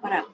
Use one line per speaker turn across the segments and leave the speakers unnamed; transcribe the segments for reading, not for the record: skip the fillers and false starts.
What up?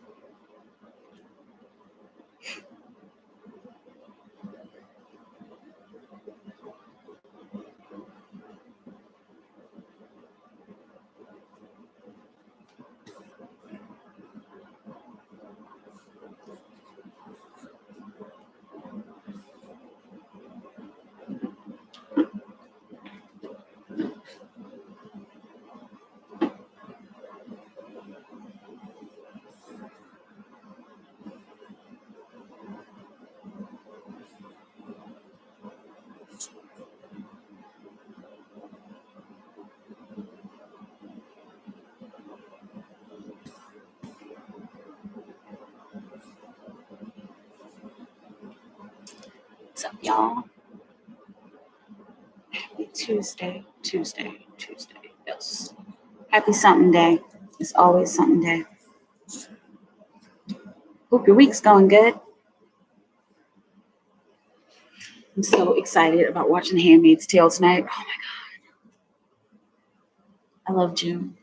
What's up, y'all? Happy Tuesday. Yes. Happy something day. It's always something day. Hope your week's going good. I'm so excited about watching Handmaid's Tale tonight. Oh my God. I love June.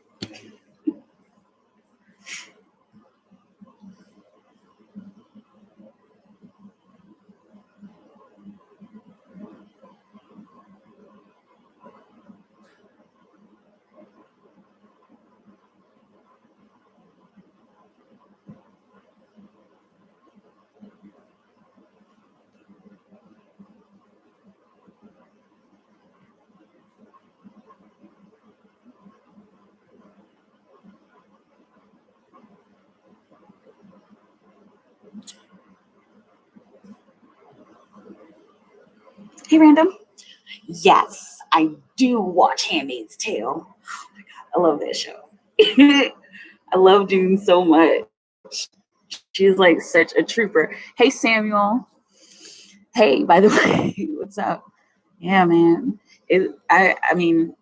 Hey, Random. Yes, I do watch Handmaid's Tale. Oh my God, I love that show. I love June so much. She's like such a trooper. Hey, Samuel. Hey, by the way, what's up? Yeah, man. I mean,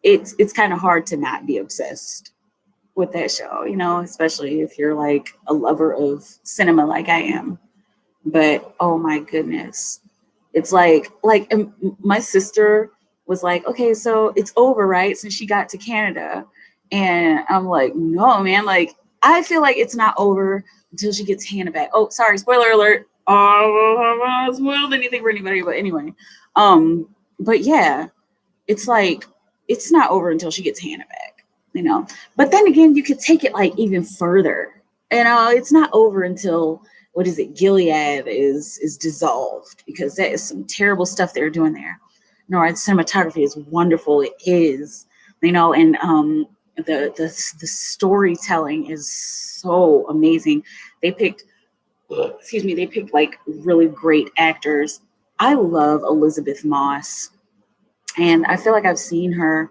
it's kind of hard to not be obsessed with that show, especially if you're like a lover of cinema like I am. But oh my goodness, it's like my sister was like, okay, so it's over, right? Since she got to Canada, and I'm like, no, man, like I feel like it's not over until she gets Hannah back. Oh, sorry, spoiler alert. Oh, I haven't spoiled anything for anybody, but anyway, but yeah, it's like it's not over until she gets Hannah back. But then again, you could take it like even further. It's not over until what is it? Gilead is dissolved, because that is some terrible stuff they're doing there. No, our cinematography is wonderful. It is, and the storytelling is so amazing. They picked like really great actors. I love Elizabeth Moss. And I feel like I've seen her,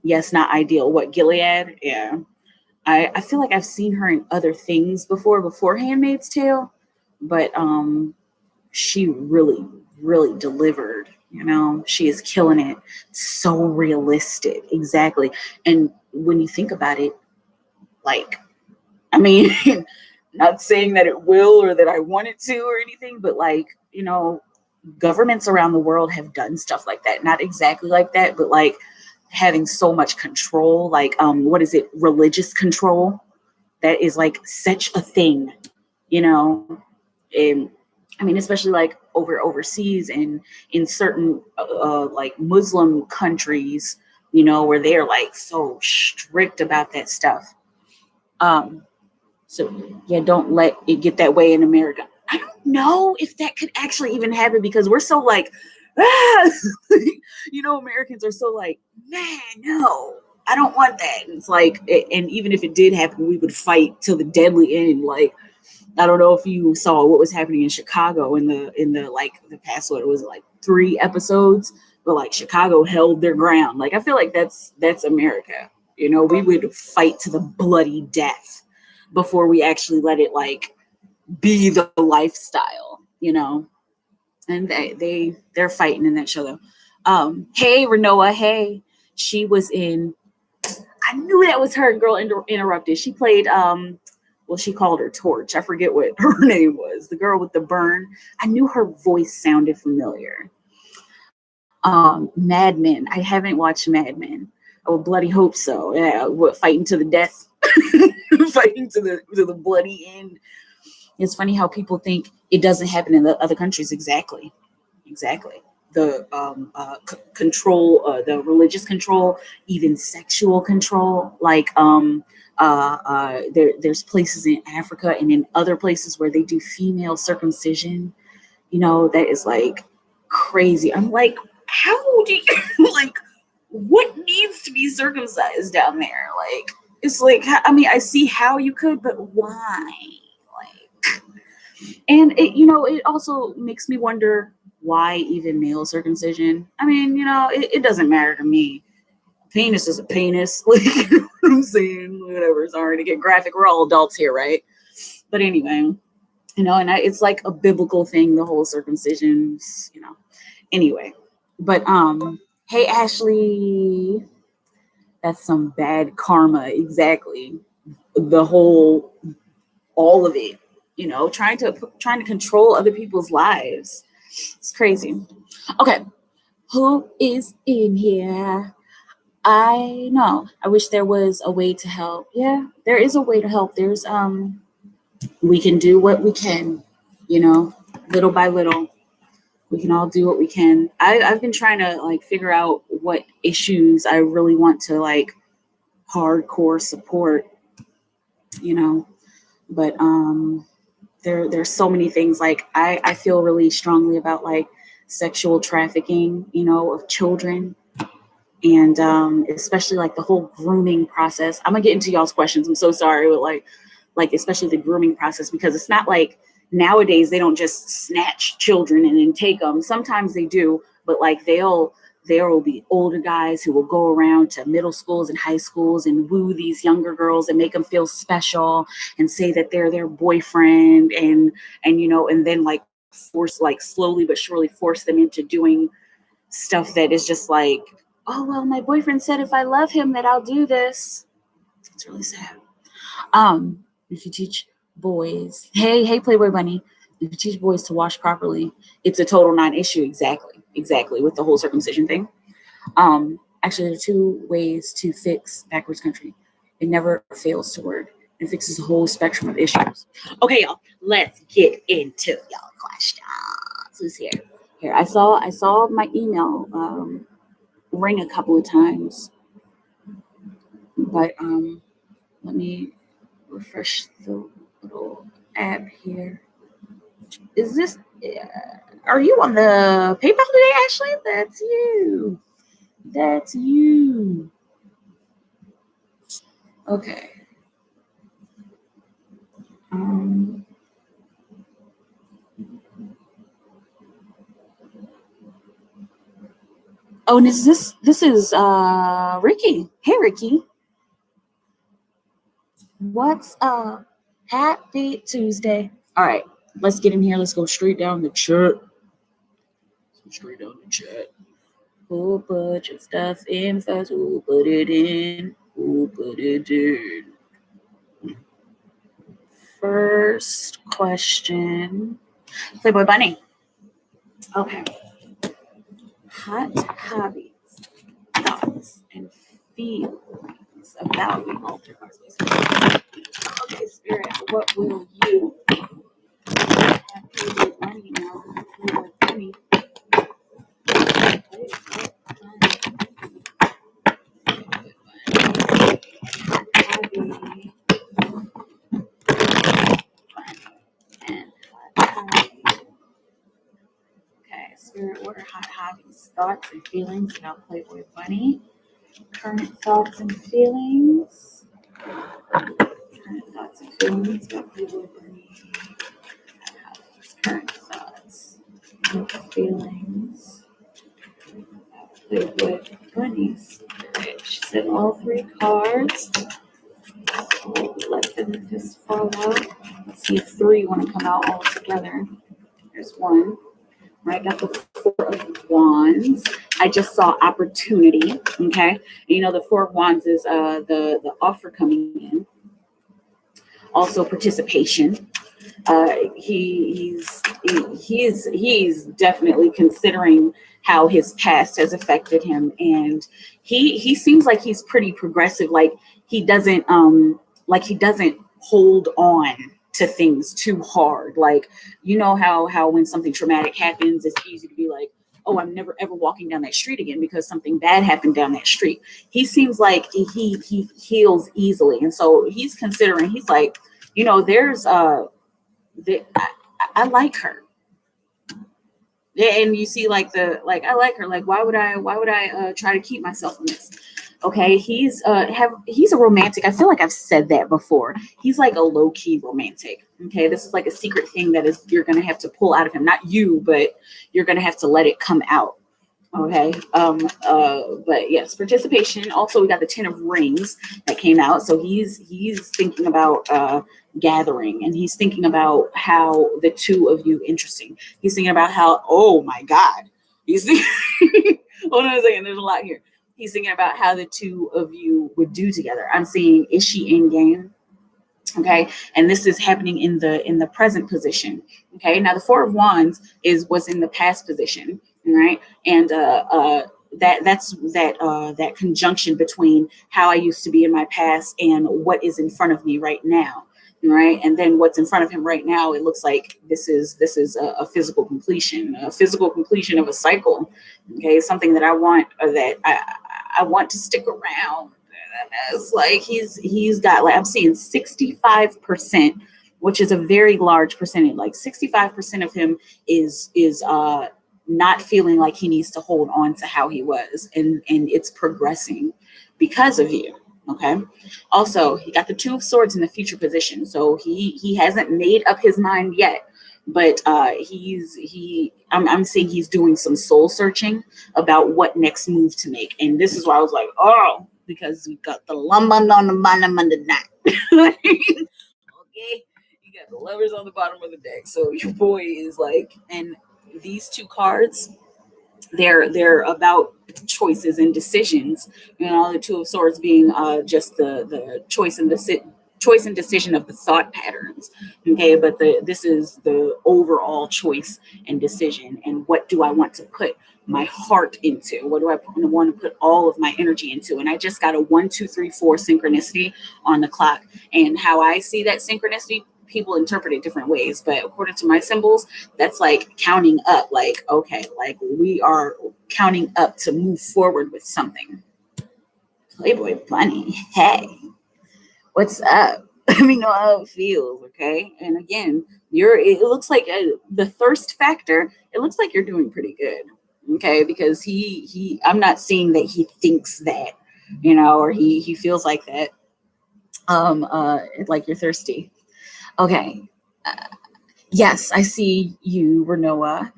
yes, not ideal. What, Gilead? Yeah. I feel like I've seen her in other things before Handmaid's Tale, but she really, really delivered. She is killing it. So realistic, exactly. And when you think about it, like, I mean, not saying that it will or that I want it to or anything, but like, governments around the world have done stuff like that. Not exactly like that, but like having so much control, like what is it, religious control, that is like such a thing, and I mean, especially like overseas and in certain like Muslim countries, where they're like so strict about that stuff. So yeah, don't let it get that way in America. I don't know if that could actually even happen, because we're so like, Americans are so like, man, no, I don't want that. And it's like, and even if it did happen, we would fight till the deadly end. Like, I don't know if you saw what was happening in Chicago in the like the past, what was it, like 3 episodes, but like Chicago held their ground. Like, I feel like that's America. We would fight to the bloody death before we actually let it like be the lifestyle, and they're fighting in that show though. Hey, Renoa. Hey, she was in, I knew that was her. Girl interrupted. She played, well, she called her Torch. I forget what her name was. The girl with the burn. I knew her voice sounded familiar. Mad Men. I haven't watched Mad Men. I would bloody hope so. Yeah, what, fighting to the death fighting to the bloody end. It's funny how people think it doesn't happen in the other countries. Exactly. The control, the religious control, even sexual control. Like there's places in Africa and in other places where they do female circumcision. That is like crazy. I'm like, how do you like? What needs to be circumcised down there? Like, it's like, I mean, I see how you could, but why? Like, and it also makes me wonder, why even male circumcision? I mean, it doesn't matter to me. Penis is a penis. Like, you know what I'm saying? Whatever. Sorry to get graphic. We're all adults here, right? But anyway, and it's like a biblical thing, the whole circumcisions, Anyway, but hey, Ashley, that's some bad karma. Exactly. All of it, trying to control other people's lives. It's crazy. Okay, who is in here? I know. I wish there was a way to help. Yeah, there is a way to help. There's we can do what we can, little by little. We can all do what we can. I've been trying to like figure out what issues I really want to like hardcore support, but there's so many things. Like I feel really strongly about like sexual trafficking, of children, and especially like the whole grooming process. I'm gonna get into y'all's questions. I'm so sorry, but like especially the grooming process, because it's not like nowadays they don't just snatch children and then take them. Sometimes they do, but like there will be older guys who will go around to middle schools and high schools and woo these younger girls and make them feel special and say that they're their boyfriend, and then like slowly but surely force them into doing stuff that is just like, oh, well, my boyfriend said if I love him that I'll do this. It's really sad. If you teach boys, hey, Playboy Bunny, if you teach boys to wash properly, it's a total non-issue. Exactly, with the whole circumcision thing. Actually, there are two ways to fix backwards country. It never fails to work. It fixes a whole spectrum of issues. Okay, y'all, let's get into y'all questions. Who's here? Here, I saw my email ring a couple of times, but let me refresh the little app here. Is this? Are you on the PayPal today, Ashley? That's you. Okay. Oh, and is this is Ricky. Hey, Ricky. What's up? Happy Tuesday. All right, let's get in here. Let's go straight down the chat. Who put your stuff in first? Who put it in? First question. Playboy Bunny. Okay. Hot hobbies, thoughts, and feelings about the altar cars. Okay, Spirit, what will you have Playboy Bunny now? Playboy Bunny. Okay, Spirit, what are hot hobbies, thoughts, and feelings about Playboy Bunny? Current thoughts and feelings. Current thoughts and feelings about Playboy Bunny. Current thoughts and feelings about Playboy Bunny. She said all three cards. So let them just fall out. Let's see if three want to come out all together. There's one. Right, got the Four of Wands. I just saw opportunity. Okay, the Four of Wands is the offer coming in. Also participation. He's definitely considering how his past has affected him, and he seems like he's pretty progressive. Like he doesn't like he doesn't hold on to things too hard. Like, you know how when something traumatic happens, it's easy to be like, oh, I'm never ever walking down that street again because something bad happened down that street. He seems like he heals easily, and so he's considering. He's like, there's I like her. Yeah, and you see, like, I like her. Like, why would I try to keep myself from this? Okay, he's a romantic. I feel like I've said that before. He's like a low key romantic. Okay, this is like a secret thing that is you're gonna have to pull out of him. Not you, but you're gonna have to let it come out. Okay. But yes, participation. Also, we got the Ten of Rings that came out. So he's thinking about gathering, and he's thinking about how the two of you interesting. He's thinking about how, oh my God. He's thinking, hold on a second, there's a lot here. He's thinking about how the two of you would do together. I'm seeing, is she in game? Okay, and this is happening in the present position. Okay, now the Four of Wands was in the past position, right? And that conjunction between how I used to be in my past and what is in front of me right now, right? And then what's in front of him right now, it looks like this is a physical completion of a cycle. Okay, something that I want, or that I want to stick around. It's like he's got, like, I'm seeing 65%, which is a very large percentage. Like 65% of him is not feeling like he needs to hold on to how he was, and it's progressing because of you. Okay. Also, he got the Two of Swords in the future position, so he hasn't made up his mind yet. But I'm seeing he's doing some soul searching about what next move to make, and this is why I was like, oh, because we got the lemon on the bottom of the deck. Okay, you got the lovers on the bottom of the deck. So your boy is like, and these two cards, they're about choices and decisions. The Two of Swords being just the choice and decision of the thought patterns. Okay, but this is the overall choice and decision. And what do I want to put my heart into? What do I want to put all of my energy into? And I just got a 1, 2, 3, 4 synchronicity on the clock. And how I see that synchronicity, people interpret it different ways, but according to my symbols, that's like counting up. Like, okay, like we are counting up to move forward with something. Playboy Bunny, hey, what's up? Let me know how it feels, okay? And again, it looks like the thirst factor, it looks like you're doing pretty good, okay? Because I'm not seeing that he thinks that, or he feels like that, like you're thirsty. Okay. Yes, I see you, Renoa.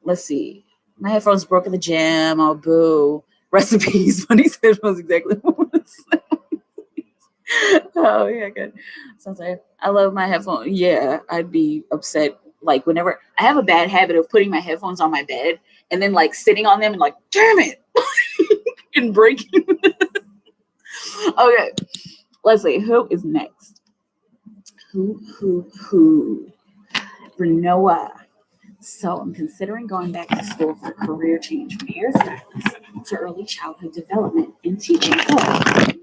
Let's see. My headphones broke at the gym. Oh, boo. Recipes. Funny headphones, exactly. Oh, yeah, good. Sounds like I love my headphones. Yeah, I'd be upset. Like, whenever I have a bad habit of putting my headphones on my bed and then like sitting on them and like, damn it, and breaking. Okay, let's see. Who is next? Who? Renoa. So I'm considering going back to school for a career change from hairstylist to early childhood development and teaching. Okay,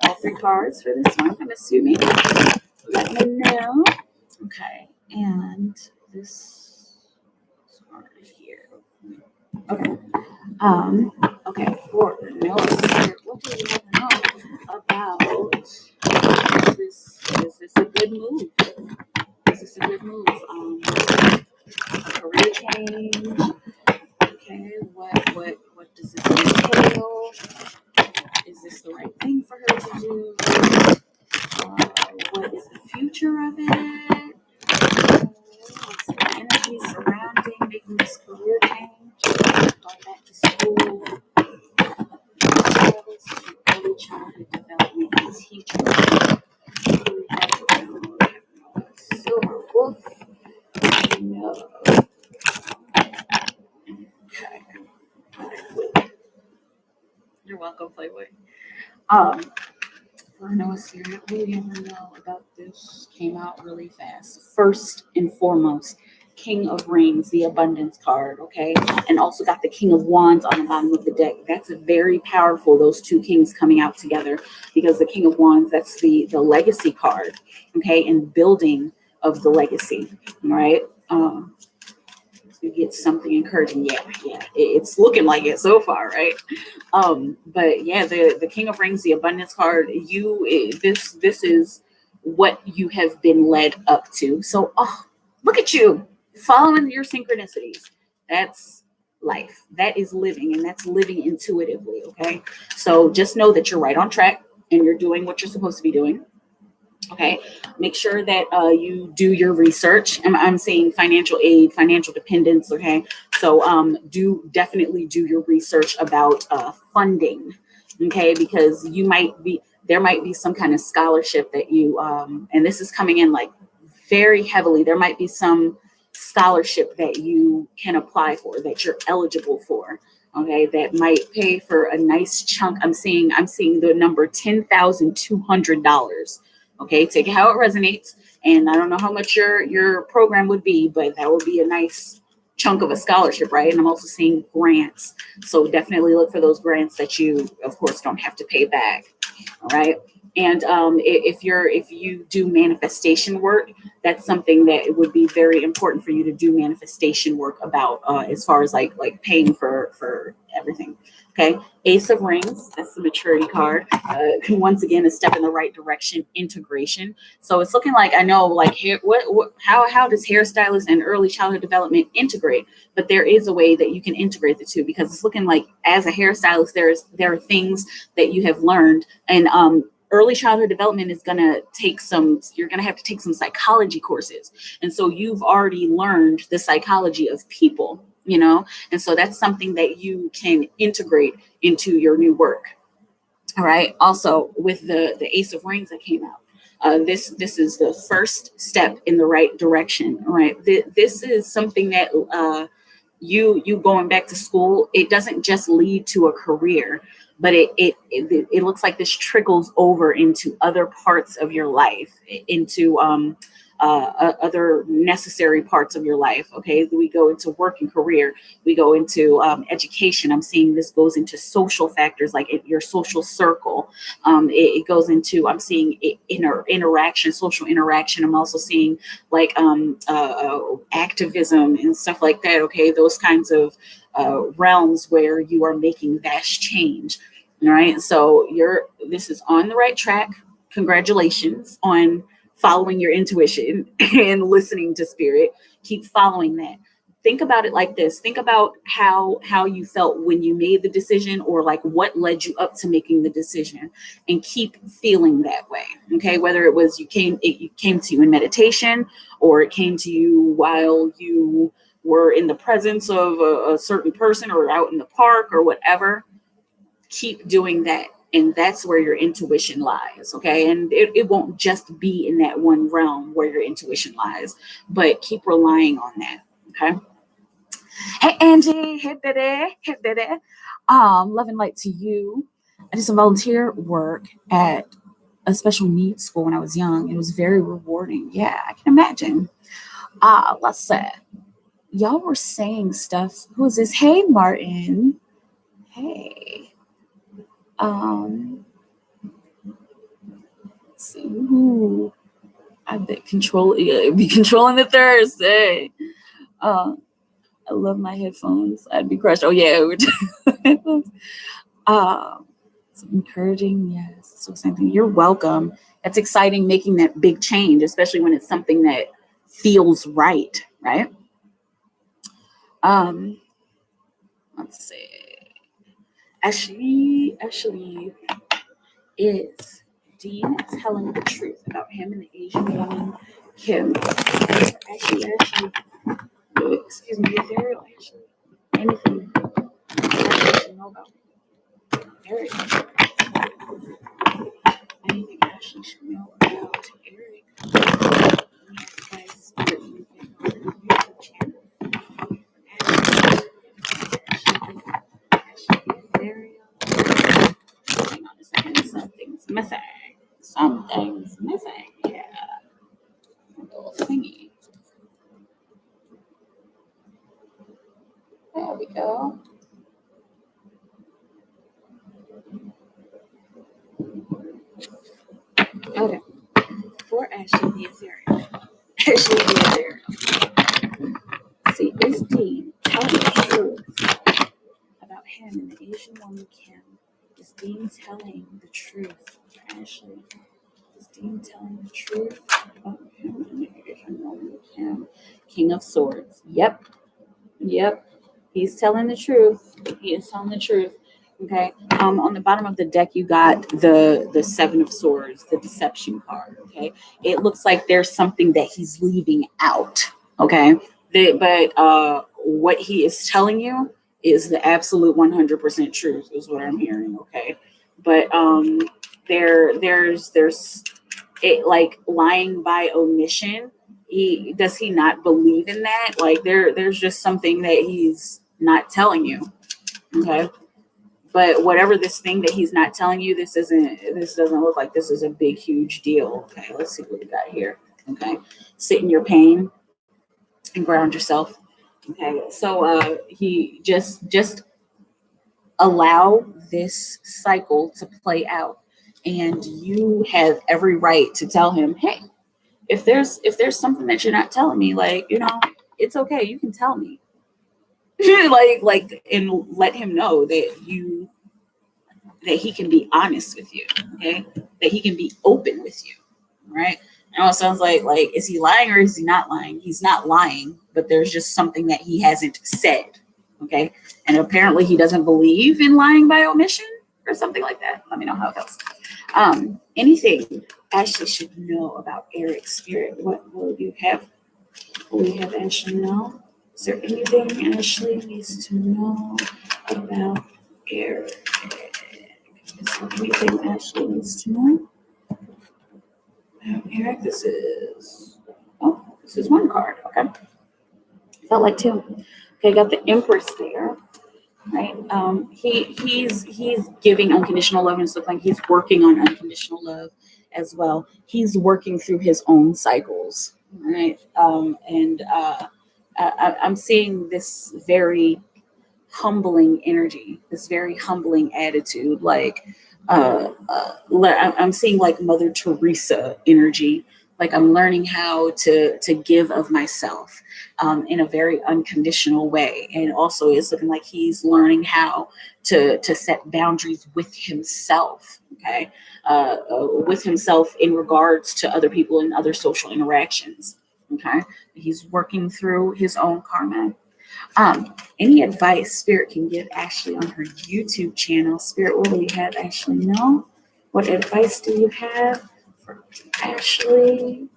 all 3 cards for this one. I'm assuming. Let me know. Okay, and this card here. Okay. Okay, for Noah, what do you want to know about this? Is this a good move? Is this a good move? Career change. Okay, what does this entail? Is this the right thing for her to do? What is the future of it? What's the energy surrounding making this career change? Going back to school. Early childhood development and teaching. Silver wolf. No. Okay. You're welcome, Playboy. For Noah Spirit, what do you ever know about this? Came out really fast. First and foremost, King of Rings, the abundance card, okay? And also got the King of Wands on the bottom of the deck. That's very powerful, those two kings coming out together, because the King of Wands, that's the legacy card, okay? And building of the legacy, all right? You get something encouraging. Yeah, it's looking like it so far, right? But yeah, the King of Rings, the abundance card, this is what you have been led up to. So, oh, look at you following your synchronicities. That's life. That is living, and that's living intuitively. Okay, so just know that you're right on track and you're doing what you're supposed to be doing. Okay, make sure that you do your research. I'm saying financial aid, financial dependence. Okay, so definitely do your research about funding. Okay, because there might be some kind of scholarship that you and this is coming in like very heavily. There might be some scholarship that you can apply for, that you're eligible for. Okay, that might pay for a nice chunk. I'm seeing the number $10,200. Okay, take it how it resonates. And I don't know how much your program would be, but that would be a nice chunk of a scholarship, right? And I'm also seeing grants. So definitely look for those grants that you, of course, don't have to pay back. All right. And if you do manifestation work, that's something that it would be very important for you to do manifestation work about, as far as like paying for everything. Okay, Ace of Rings, that's the maturity card. Once again, a step in the right direction, integration. So it's looking like, I know, like how does hairstylist and early childhood development integrate? But there is a way that you can integrate the two, because it's looking like as a hairstylist, there are things that you have learned, and early childhood development is you're going to have to take some psychology courses. And so you've already learned the psychology of people, and so that's something that you can integrate into your new work. All right. Also, with the Ace of Rings that came out, this is the first step in the right direction. All right. This is something that you going back to school, it doesn't just lead to a career, but it looks like this trickles over into other parts of your life, into other necessary parts of your life. Okay, we go into work and career, we go into education. I'm seeing this goes into social factors, like your social circle. It goes into, I'm seeing interaction, social interaction. I'm also seeing like activism and stuff like that. Okay, those kinds of realms where you are making vast change. All right, so this is on the right track. Congratulations on following your intuition and listening to spirit. Keep following that. Think about it like this. Think about how you felt when you made the decision, or like what led you up to making the decision, and keep feeling that way. Okay, whether it was it came to you in meditation, or it came to you while you were in the presence of a certain person, or out in the park, or whatever. Keep doing that, and that's where your intuition lies. Okay, and it won't just be in that one realm where your intuition lies, but keep relying on that. Okay. Hey Angie, hey Biddy, hey Biddy. Love and light to you. I did some volunteer work at a special needs school when I was young. It was very rewarding. Yeah, I can imagine. Let's see. Y'all were saying stuff. Who is this? Hey Martin. Hey. Let's see. Ooh, I bet be controlling the Thursday. I love my headphones. I'd be crushed. Oh yeah, headphones. It's encouraging. Yes. So same thing. You're welcome. That's exciting, making that big change, especially when it's something that feels right. Right. Let's see. Ashley is Dean telling the truth about him and the Asian woman Kim. Ashley, excuse me, is there Ashley anything Ashley should know about Eric? Anything Ashley should know about Eric? Guys, YouTube channel. Ashley Ethereal. Hang on a second, something's missing. Something's missing. Yeah. A little thingy. There we go. Okay. For Ashley the Ethereum. Ashley the Ethereum. See, is Dean telling the truth about him and the Asian woman Kim? Is Dean telling the truth for Ashley? Is Dean telling the truth about him and the Asian woman Kim? King of Swords. Yep. Yep. He's telling the truth. He is telling the truth. Okay. On the bottom of the deck, you got the Seven of Swords, the Deception card. Okay. It looks like there's something that he's leaving out. Okay. But what he is telling you is the absolute 100% truth, is what I'm hearing. Okay. But there's it, like, lying by omission. Does he not believe in that? Like, there's just something that he's not telling you. Okay. But whatever this thing that he's not telling you, this doesn't look like this is a big, huge deal. Okay, let's see what we got here. Okay. Sit in your pain and ground yourself. Okay. So he just allow this cycle to play out. And you have every right to tell him, hey, if there's something that you're not telling me, like, it's okay, you can tell me. And let him know that he can be honest with you. Okay. That he can be open with you. Right. I know it sounds like is he lying or is he not lying? He's not lying, but there's just something that he hasn't said. Okay. And apparently he doesn't believe in lying by omission or something like that. Let me know how it goes. Anything Ashley should know about Eric's spirit? What will you have? Will we have Ashley know? Is there anything Ashley needs to know about Eric? Is there anything Ashley needs to know about Eric? This is one card. Okay. Felt like two. Okay, got the Empress there. Right. He's giving unconditional love, and it's looking like he's working on unconditional love as well. He's working through his own cycles. Right. I'm seeing this very humbling energy, this very humbling attitude. I'm seeing like Mother Teresa energy. Like, I'm learning how to give of myself in a very unconditional way. And also it's looking like he's learning how to set boundaries with himself. Okay. With himself in regards to other people and other social interactions. Okay. He's working through his own karma. Any advice Spirit can give Ashley on her YouTube channel? Spirit, what will you have Ashley know? What advice do you have for Ashley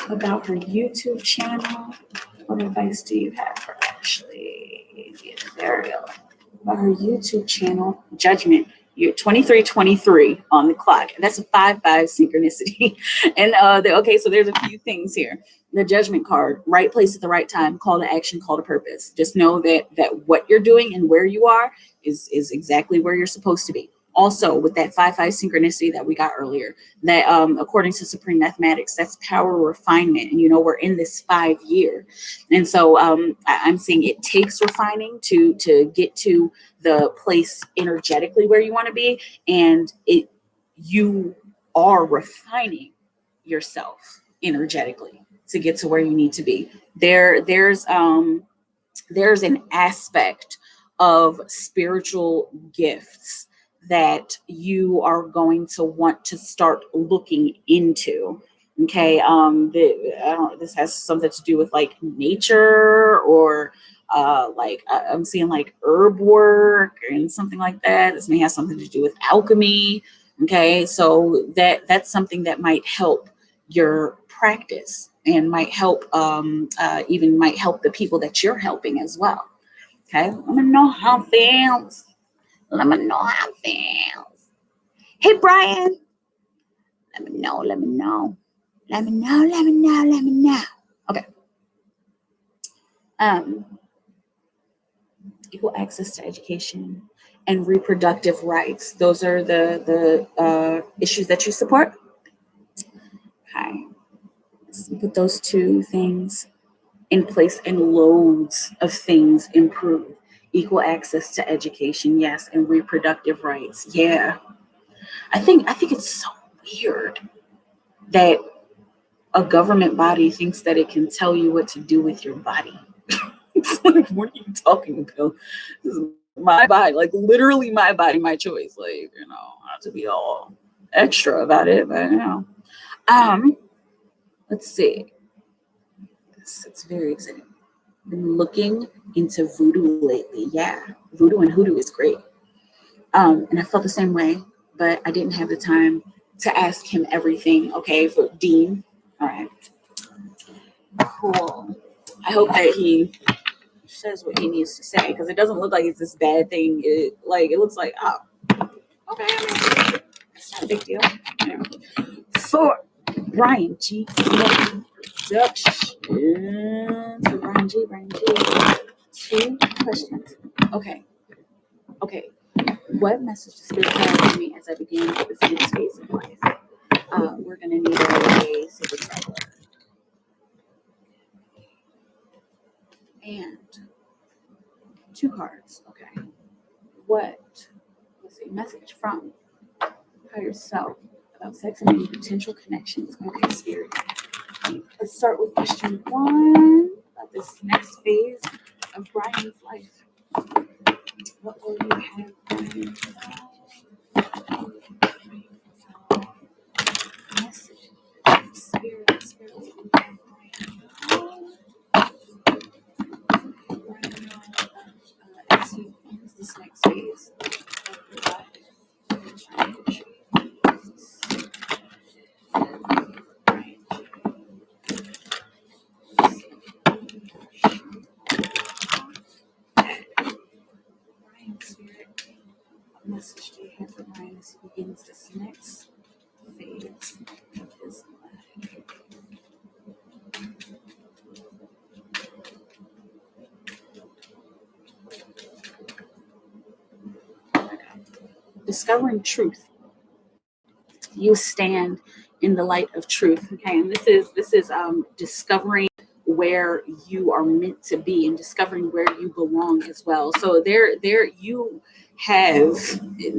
about her YouTube channel? What advice do you have for Ashley? There we go. About her YouTube channel, Judgment. You're 23:23 on the clock. That's a 5-5 synchronicity. And so there's a few things here. The Judgment card, right place at the right time, call to action, call to purpose. Just know that what you're doing and where you are is exactly where you're supposed to be. Also, with that 5-5 synchronicity that we got earlier, that according to Supreme Mathematics, that's power refinement. And we're in this 5 year. And so I'm saying it takes refining to get to the place energetically where you want to be. And you are refining yourself energetically to get to where you need to be. There's an aspect of spiritual gifts that you are going to want to start looking into. Okay. This has something to do with like nature or I'm seeing like herb work and something like that. This may have something to do with alchemy. Okay. So that's something that might help your practice and might help the people that you're helping as well. Okay. Let me know how it feels. Let me know how it feels. Hey, Brian. Let me know. Okay. Equal access to education and reproductive rights. Those are the issues that you support. Okay. Let's put those two things in place and loads of things improve. Equal access to education, yes, and reproductive rights. Yeah. I think it's so weird that a government body thinks that it can tell you what to do with your body. It's like, what are you talking about? This is my body, like literally my body, my choice. Like, not to be all extra about it, but Um, let's see. It's very exciting. Been looking into voodoo lately. Yeah, voodoo and hoodoo is great. And I felt the same way, but I didn't have the time to ask him everything. Okay, for Dean. All right, cool. I hope that he says what he needs to say because it doesn't look like it's this bad thing. It looks like, oh, okay, I mean, it's not a big deal. Yeah. For Brian G. Production. For Brian G. Two questions. Okay. What message does Spirit have for me as I begin this next phase of life? We're gonna need a super traveler and two cards. Okay. Let's see. Message from higher self about sex and any potential connections. Okay, Spirit. Let's start with question 1 about this next phase of Brian's life. What will you have, Brian? Message. Spirit, what will you have, Brian? As he ends this next phase of your life. Message do you have for Brian as he begins this next phase of his life? Okay. Discovering truth. You stand in the light of truth. Okay, and this is discovering where you are meant to be and discovering where you belong as well. So there you have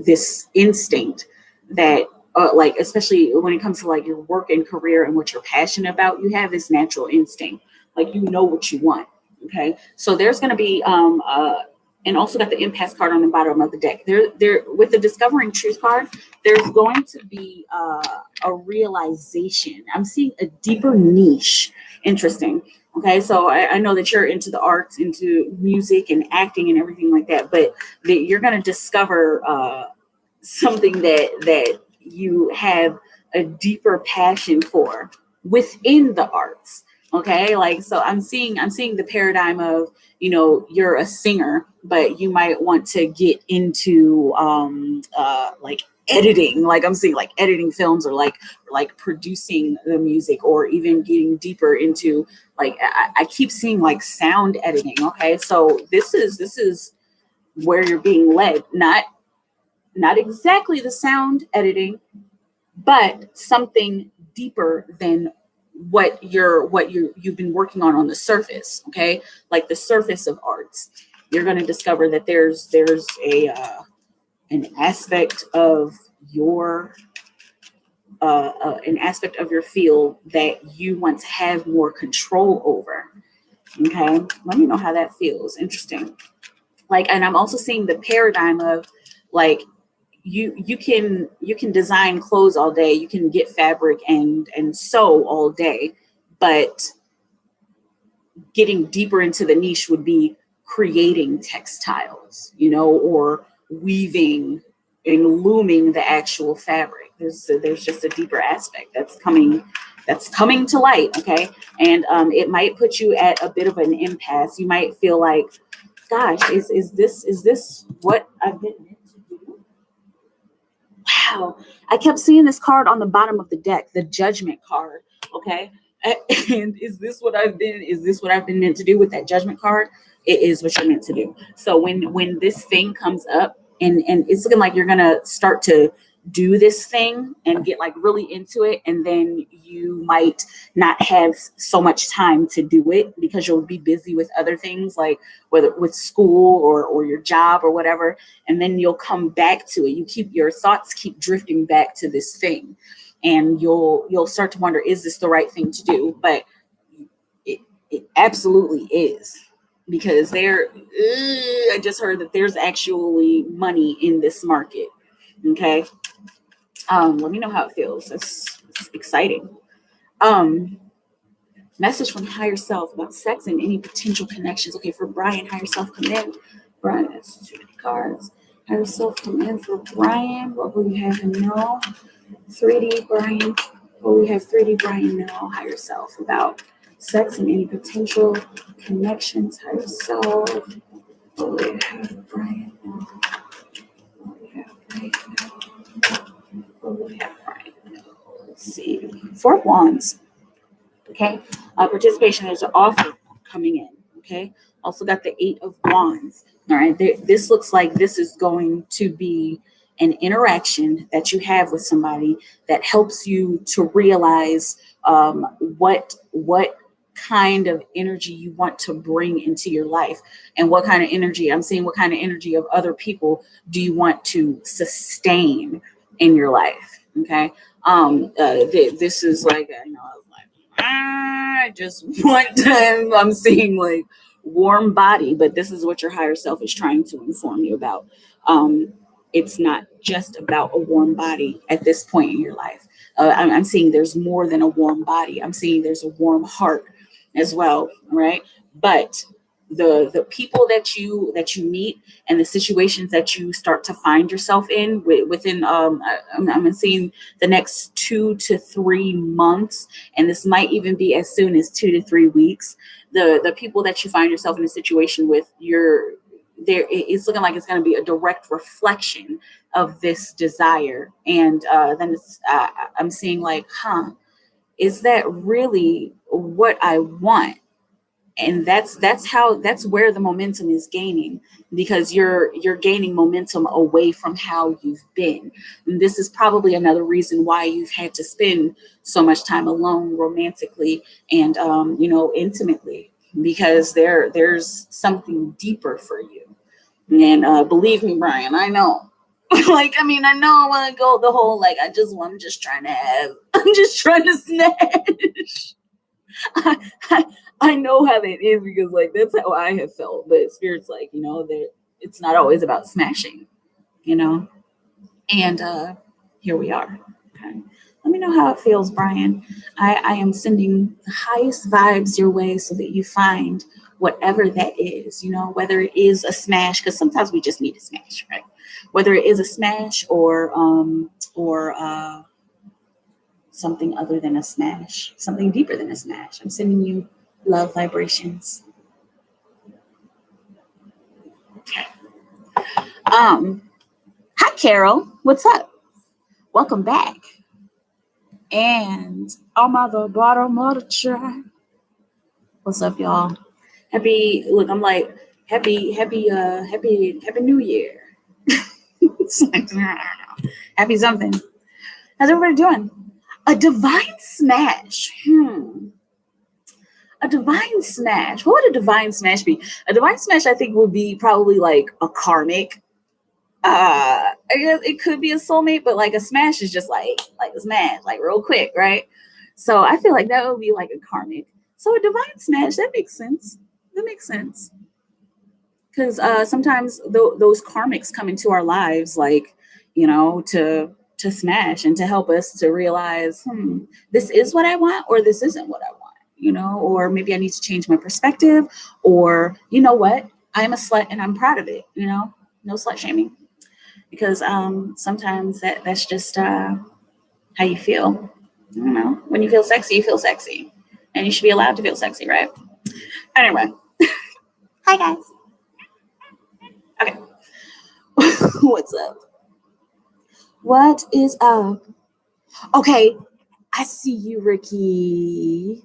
this instinct that like, especially when it comes to like your work and career and what you're passionate about, you have this natural instinct, like what you want. Okay, so there's going to be and also got the impasse card on the bottom of the deck. There with the discovering truth card, there's going to be a realization. I'm seeing a deeper niche. Interesting. Okay, so I know that you're into the arts, into music and acting and everything like that, but you're going to discover something that you have a deeper passion for within the arts. Okay, like, so I'm seeing the paradigm of, you're a singer, but you might want to get into like editing. Like, I'm seeing like editing films, or like producing the music, or even getting deeper into like, I keep seeing like sound editing. Okay, so this is where you're being led, not exactly the sound editing, but something deeper than what you've been working on the surface. Okay, like the surface of arts. You're going to discover that there's a an aspect of your field that you want to have more control over. Okay, let me know how that feels. Interesting. Like, and I'm also seeing the paradigm of like, you can design clothes all day, you can get fabric and sew all day, but getting deeper into the niche would be creating textiles, or weaving and looming the actual fabric. There's just a deeper aspect that's coming to light. Okay, and it might put you at a bit of an impasse. You might feel like, gosh, is this what I've been meant to do? Wow, I kept seeing this card on the bottom of the deck, the Judgment card. Okay, and is this what I've been meant to do with that Judgment card? It is what you're meant to do. So when this thing comes up, and it's looking like you're gonna start to do this thing and get like really into it, and then you might not have so much time to do it because you'll be busy with other things, like whether with school or your job or whatever, and then you'll come back to it. You keep your thoughts keep drifting back to this thing, and you'll start to wonder, is this the right thing to do? But it absolutely is, because I just heard that there's actually money in this market. Okay. Let me know how it feels. It's exciting. Message from higher self about sex and any potential connections. Okay, for Brian, higher self come in. Brian, that's too many cards. Higher self come in for Brian. What will you have him know? 3D Brian. What will we have 3D Brian know? Higher self about sex and any potential connections. Higher self. What will we have Brian know? What will we have Brian know? What will we have Brian know? Let's see. 4 of Wands. Okay. Participation, there's an offer coming in. Okay. Also got the 8 of Wands. All right. This looks like this is going to be an interaction that you have with somebody that helps you to realize what kind of energy you want to bring into your life, and what kind of energy, I'm seeing what kind of energy of other people do you want to sustain in your life. Okay. This is like, I was like, I just want to, I'm seeing like warm body, but this is what your higher self is trying to inform you about. It's not just about a warm body at this point in your life. I'm seeing there's more than a warm body. I'm seeing there's a warm heart as well, right? But the people that you meet and the situations that you start to find yourself in within I'm seeing the next 2 to 3 months, and this might even be as soon as 2 to 3 weeks. The people that you find yourself in a situation with, it's looking like it's going to be a direct reflection of this desire. And then I'm seeing like, is that really what I want? And that's where the momentum is gaining, because you're gaining momentum away from how you've been. And this is probably another reason why you've had to spend so much time alone romantically and intimately, because there's something deeper for you. And believe me, Brian, I know. Like, I know I want to go the whole, like, I'm just trying to snatch. I know how that is, because like that's how I have felt. But Spirit's like, that it's not always about smashing, and here we are. Okay. Let me know how it feels, Brian. I am sending the highest vibes your way so that you find whatever that is, whether it is a smash, because sometimes we just need a smash, right? Whether it is a smash or something other than a smash, something deeper than a smash. I'm sending you love vibrations. Okay. Hi, Carol. What's up? Welcome back. And I'm at the bottom of the track. What's up, y'all? Happy New Year. Happy something. How's everybody doing? A divine smash. A divine smash. What would a divine smash be? A divine smash, I think, would be probably like a karmic. I guess it could be a soulmate, but like a smash is just like a smash, like real quick, right? So I feel like that would be like a karmic. So a divine smash, that makes sense. Because sometimes those karmics come into our lives, like, to smash and to help us to realize, this is what I want, or this isn't what I want, or maybe I need to change my perspective, or you know what, I'm a slut and I'm proud of it, no slut shaming, because sometimes that's just how you feel. When you feel sexy, and you should be allowed to feel sexy, right? Anyway. Hi guys. Okay. What's up? What is up? Okay, I see you, Ricky.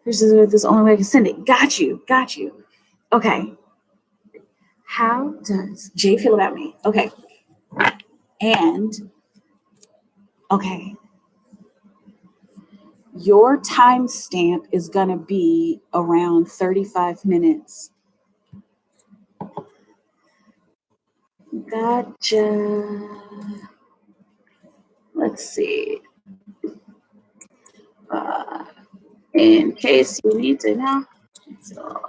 This is the only way I can send it. Got you. Okay. How does Jay feel about me? Okay. And Okay. Your timestamp is going to be around 35 minutes. Gotcha. Let's see. Uh, in case you need to know. So,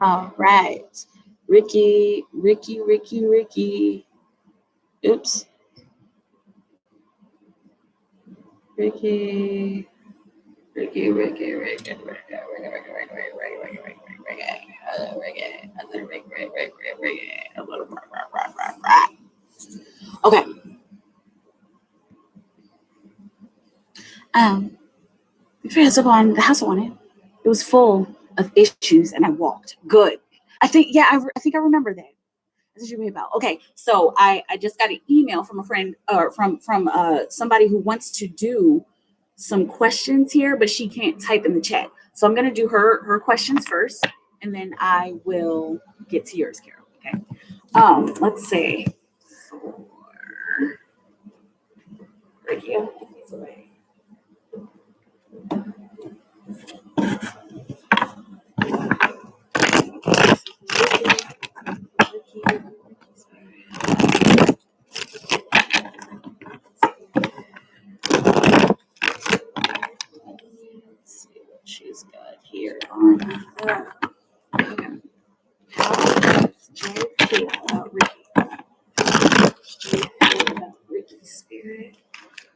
all right. Ricky. Oops. Ricky. Okay. Because upon the house I wanted, it was full of issues, and I walked. Good. I think yeah. I think I remember that. That's what you're about. Okay, so I just got an email from a friend or from somebody who wants to do some questions here, but she can't type in the chat. So I'm gonna do her questions first, and then I will get to yours, Carol. Okay. Let's see. For Ricky, I'll put these away. Ricky, let's see what she's got here on. Okay. How does Jay feel about Ricky? How does Jay feel about Ricky's spirit?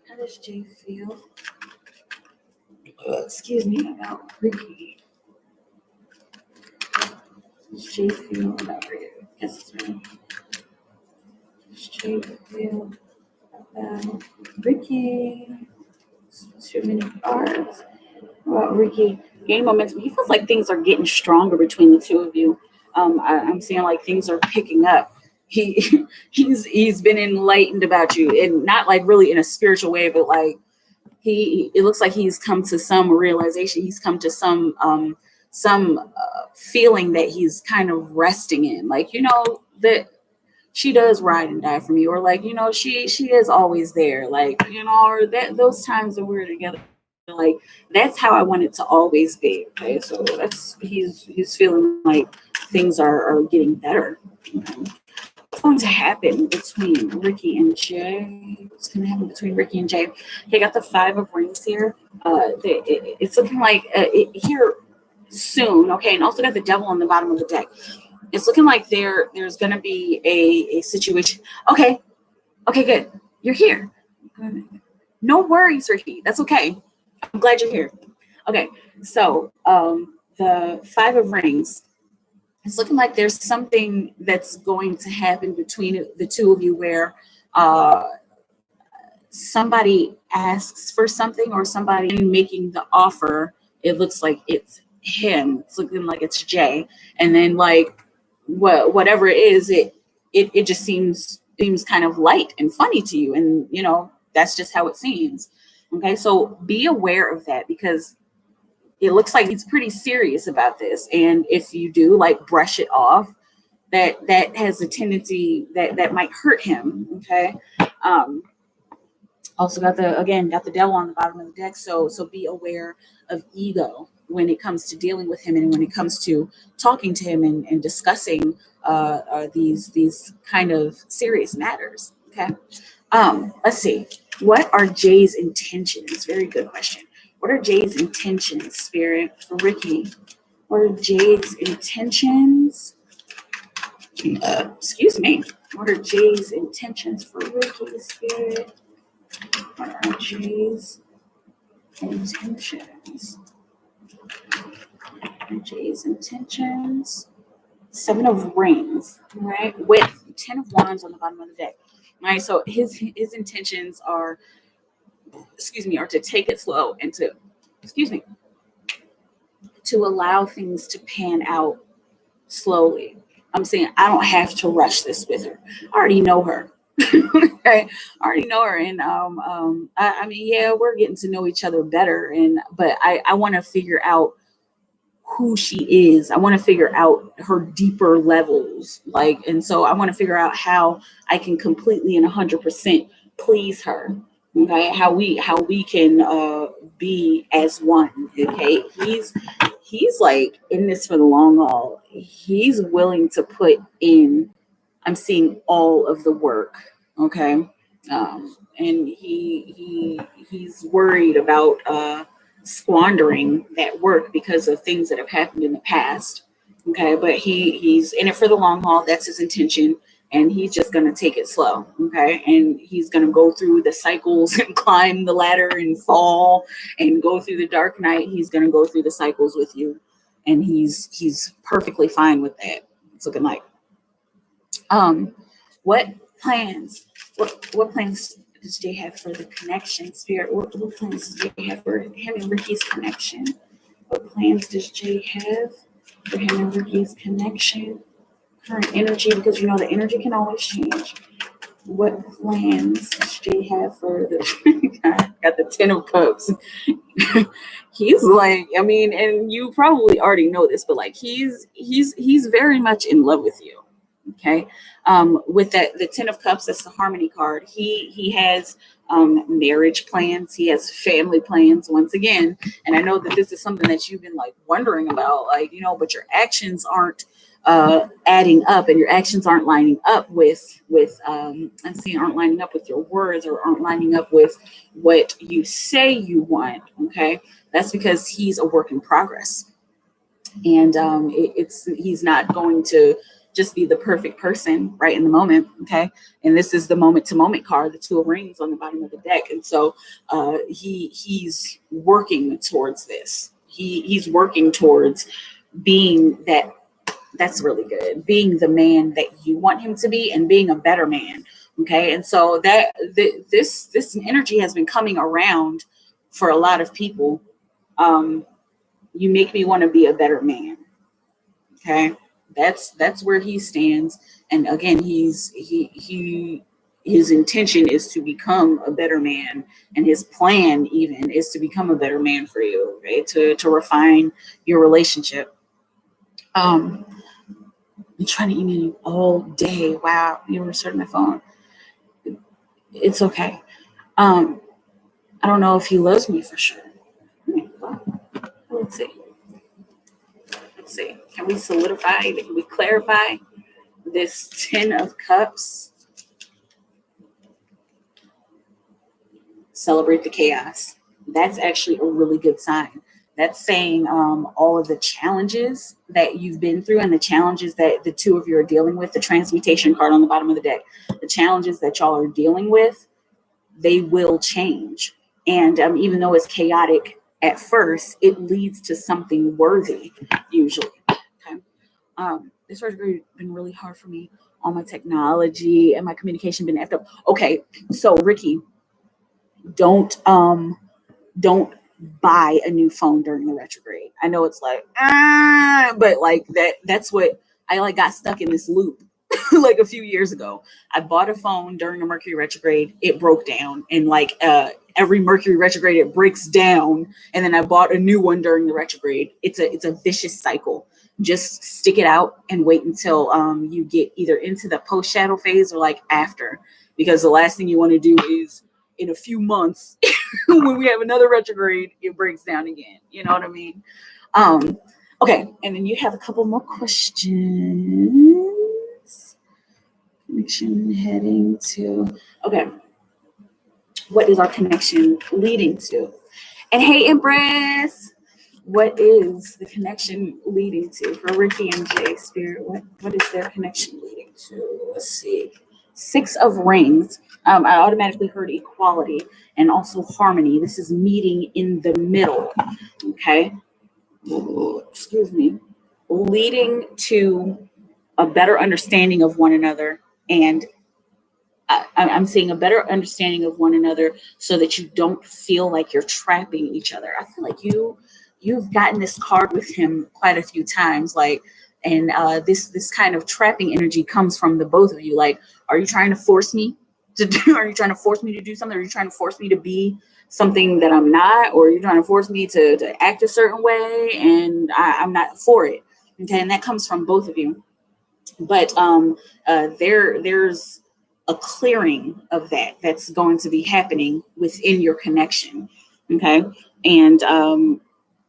How does Jay feel? Excuse me, about Ricky. How does Jay feel about Ricky? Yes, ma'am. How does Jay feel about Ricky? Too many cards. About Ricky gain momentum. He feels like things are getting stronger between the two of you. I'm seeing like things are picking up. He he's been enlightened about you, and not like really in a spiritual way, but like it looks like he's come to some realization. He's come to some feeling that he's kind of resting in, like that she does ride and die for me, or like she is always there, like or that those times that we're together, like that's how I want it to always be. Okay, so that's he's feeling like things are getting better. Okay. What's going to happen between Ricky and Jay? What's going to happen between Ricky and Jay? Okay, I got the 5 of Rings here. It's looking like here soon. Okay, and also got the Devil on the bottom of the deck. It's looking like there's going to be a situation. Okay, good. You're here. No worries, Ricky. That's okay. I'm glad you're here. Okay, so the 5 of Rings. It's looking like there's something that's going to happen between the two of you where uh, somebody asks for something, or somebody making the offer. It looks like it's him. It's looking like it's Jay, and then like whatever it is, it just seems kind of light and funny to you, and that's just how it seems. Okay, so be aware of that, because it looks like he's pretty serious about this, and if you do like brush it off, that has a tendency that might hurt him. Okay. um Also got the devil on the bottom of the deck, so be aware of ego when it comes to dealing with him, and when it comes to talking to him, and discussing these kind of serious matters. Okay. Let's see. What are Jay's intentions? Very good question. What are Jay's intentions, Spirit, for Ricky? What are Jay's intentions? Excuse me. What are Jay's intentions for Ricky, Spirit? What are Jay's intentions? What are Jay's intentions? 7 of Rings, right? With 10 of Wands on the bottom of the deck. All right, so his intentions are, are to take it slow, and to, excuse me, to allow things to pan out slowly. I'm saying I don't have to rush this with her. I already know her. Okay, I already know her, and I mean, yeah, we're getting to know each other better, and but I want to figure out who she is. I want to figure out her deeper levels, like, and so I want to figure out how I can completely and 100% please her. Okay, how we can be as one. Okay, he's like in this for the long haul. He's willing to put in. I'm seeing all of the work. Okay, and he's worried about squandering that work because of things that have happened in the past. Okay, but he's in it for the long haul. That's his intention, and he's just gonna take it slow. Okay, and he's gonna go through the cycles and climb the ladder and fall and go through the dark night. He's gonna go through the cycles with you, and he's perfectly fine with that. It's looking like. Um, what plans? What plans does Jay have for the connection? Spirit, what plans does Jay have for him and Ricky's connection? What plans does Jay have for him and Ricky's connection? Current energy, because you know the energy can always change. What plans does Jay have for the got the 10 of cups? He's like, I mean, and you probably already know this, but like he's very much in love with you. Okay, with that, the 10 of cups, that's the harmony card. He has marriage plans, he has family plans once again, and I know that this is something that you've been like wondering about, like, you know, but your actions aren't adding up, and your actions aren't lining up with I'm seeing aren't lining up with your words, or aren't lining up with what you say you want. Okay, that's because he's a work in progress, and it's he's not going to just be the perfect person right in the moment. Okay, and this is the moment to moment card, the 2 of rings on the bottom of the deck, and so he's working towards this. He's working towards being that. That's really good, being the man that you want him to be, and being a better man. Okay, and so that this energy has been coming around for a lot of people. You make me want to be a better man. Okay, that's where he stands, and again, his intention is to become a better man, and his plan even is to become a better man for you, right? To refine your relationship. I'm trying to email you all day. Wow, you were starting my phone. It's okay. I don't know if he loves me for sure. Let's see. Let's see. Can we solidify? Can we clarify this 10 of cups? Celebrate the chaos. That's actually a really good sign. That's saying all of the challenges that you've been through, and the challenges that the 2 of you are dealing with, the transmutation card on the bottom of the deck, the challenges that y'all are dealing with, they will change. And even though it's chaotic at first, it leads to something worthy, usually. Okay. This has been really hard for me. All my technology and my communication been effed up. Okay, so Ricky, don't buy a new phone during the retrograde. I know it's like but like that's what I like got stuck in this loop like a few years ago. I bought a phone during the Mercury retrograde, it broke down, and like every Mercury retrograde it breaks down, and then I bought a new one during the retrograde. It's a vicious cycle. Just stick it out and wait until you get either into the post shadow phase or like after, because the last thing you want to do is in a few months when we have another retrograde, it breaks down again. You know what I mean? Okay, and then you have a couple more questions. Connection heading to, okay. What is our connection leading to? And hey, Empress, what is the connection leading to for Ricky and Jay? Spirit, what is their connection leading to? Let's see. 6 of rings. I automatically heard equality and also harmony. This is meeting in the middle. Okay. Excuse me. Leading to a better understanding of one another, and I'm seeing a better understanding of one another so that you don't feel like you're trapping each other. I feel like you you've gotten this card with him quite a few times, like, and this kind of trapping energy comes from the both of you. Like, are you trying to force me to do? Are you trying to force me to do something? Are you trying to force me to be something that I'm not? Or are you trying to force me to act a certain way and I'm not for it? Okay, and that comes from both of you. But there's a clearing of that's going to be happening within your connection. Okay, and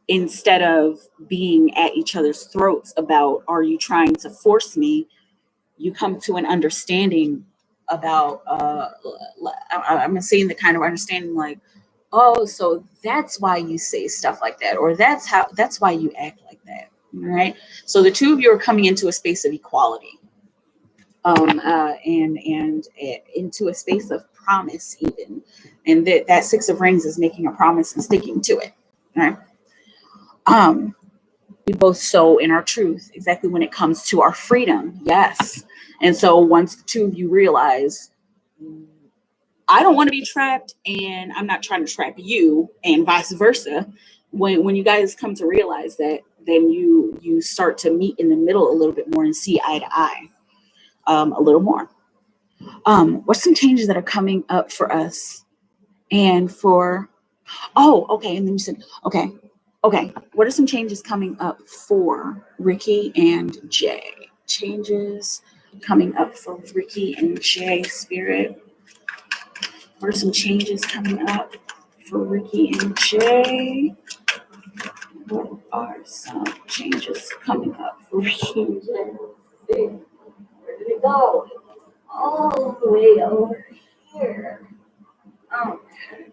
instead of being at each other's throats about, are you trying to force me, you come to an understanding about I'm seeing the kind of understanding like, oh, so that's why you say stuff like that, or that's why you act like that. Right, so the two of you are coming into a space of equality, and into a space of promise even, and that Six of Rings is making a promise and sticking to it. Right. um we both sow in our truth exactly when it comes to our freedom. Yes. And so once the two of you realize, I don't want to be trapped and I'm not trying to trap you, and vice versa, when you guys come to realize that, then you start to meet in the middle a little bit more and see eye to eye, a little more. What's some changes that are coming up for us and for, oh, okay, and then you said, okay, what are some changes coming up for Ricky and Jay? Changes coming up for Ricky and Jay, Spirit. What are some changes coming up for Ricky and Jay? What are some changes coming up for Ricky and Jay? Where did it go? All the way over here. Okay.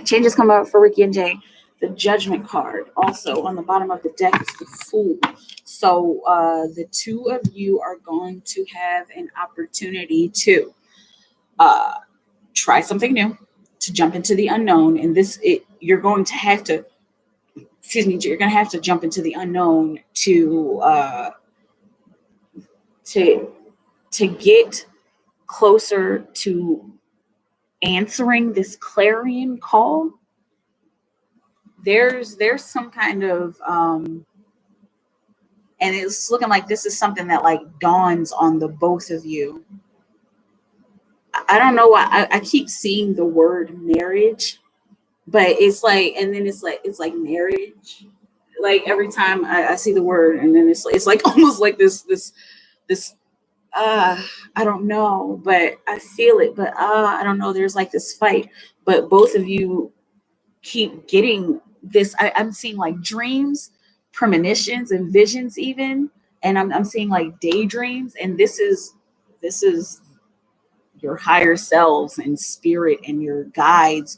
Changes come up for Ricky and Jay. The Judgment card, also on the bottom of the deck, is the Fool. So the two of you are going to have an opportunity to try something new, to jump into the unknown. And you're going to have to, you're going to have to jump into the unknown to get closer to answering this clarion call. There's some kind of and it's looking like this is something that like dawns on the both of you. I don't know why I keep seeing the word marriage, but it's like, and then it's like marriage. Like every time I see the word, and then it's like almost like this I don't know, but I feel it, but I don't know. There's like this fight, but both of you keep getting this. I'm seeing like dreams, premonitions, and visions even, and I'm seeing like daydreams, and this is your higher selves and spirit and your guides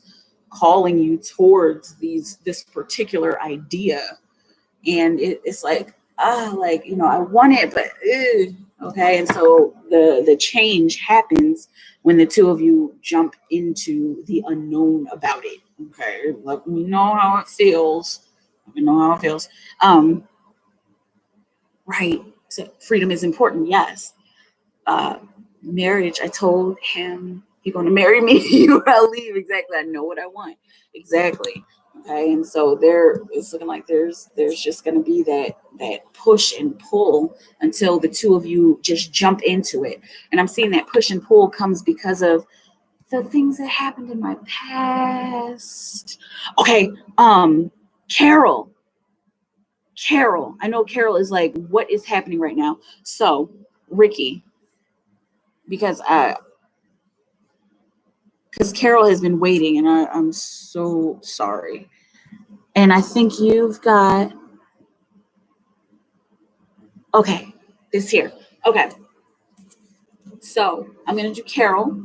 calling you towards this particular idea. And it's like, like, I want it, but okay. And so the change happens when the two of you jump into the unknown about it. Okay, let me know how it feels. Let me know how it feels. Right. So freedom is important. Yes. Marriage. I told him, you're going to marry me, or I'll leave. Exactly. I know what I want. Exactly. Okay. And so it's looking like there's just going to be that push and pull until the two of you just jump into it. And I'm seeing that push and pull comes because of the things that happened in my past. Okay. Carol. I know Carol is like, what is happening right now? So Ricky, because Carol has been waiting, and I'm so sorry. And I think you've got, okay, this here. Okay. So I'm going to do Carol,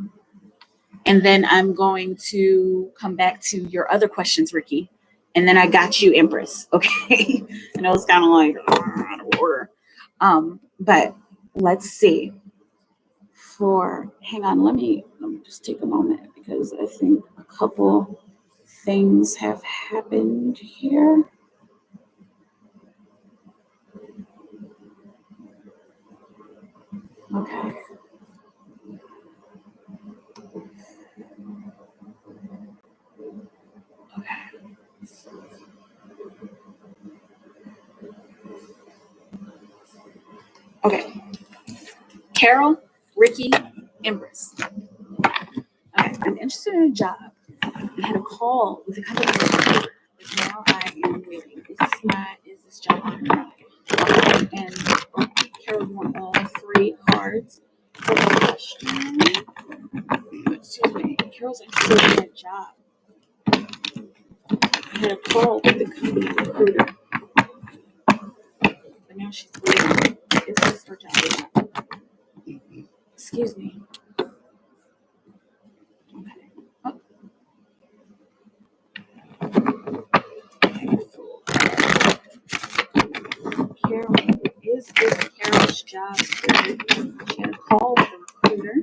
and then I'm going to come back to your other questions, Ricky. And then I got you, Empress. Okay. I know it's kind of like out of order. But let's see. Hang on, let me just take a moment, because I think a couple things have happened here. Okay. Okay. Okay. Carol, Ricky, Empress. Okay, I'm interested in a job. We had a call with a company, but now I am waiting. Is this job on or not? And Carol won all 3 cards. Question. Excuse me. Carol's like still in that job. I had a call with the company recruiter, but now she's waiting. Is this her job or not? Excuse me. Okay. Oh. Carol, is this Carol's job? She had a call with the recruiter.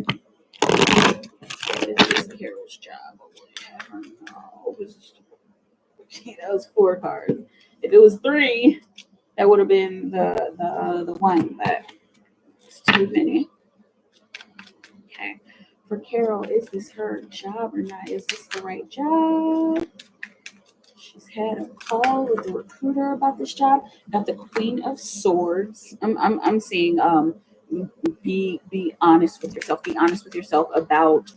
Is this Carol's job? I don't know. That was 4 cards. If it was 3, that would have been the one, but it's too many. Okay. For Carol, is this her job or not? Is this the right job? She's had a call with the recruiter about this job. Got the Queen of Swords. I'm seeing be honest with yourself. Be honest with yourself about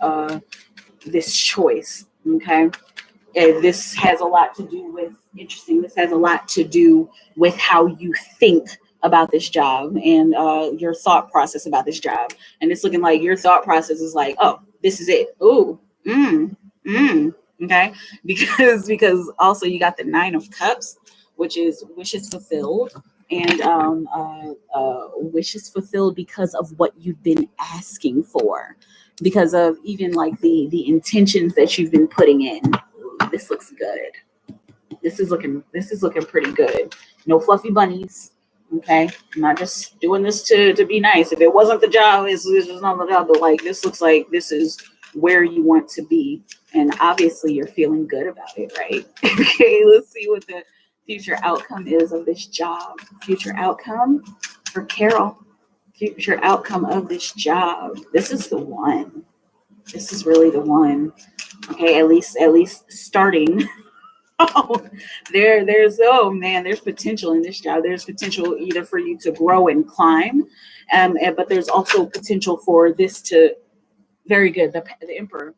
this choice. Okay. This has a lot to do with This has a lot to do with how you think about this job and your thought process about this job. And it's looking like your thought process is like, oh, this is it. Oh, okay, because also you got the 9 of Cups, which is wishes fulfilled, and wishes fulfilled because of what you've been asking for, because of even like the intentions that you've been putting in. This looks good. This is looking pretty good. No fluffy bunnies. Okay, I'm not just doing this to be nice. If it wasn't the job, this is not the job. But like, this looks like this is where you want to be, and obviously you're feeling good about it, right? Okay, let's see what the future outcome is of this job. Future outcome for Carol. Future outcome of this job. This is the one. This is really the one. Okay, at least starting. Oh, there's potential in this job. There's potential either for you to grow and climb, but there's also potential for this to very good. The Emperor.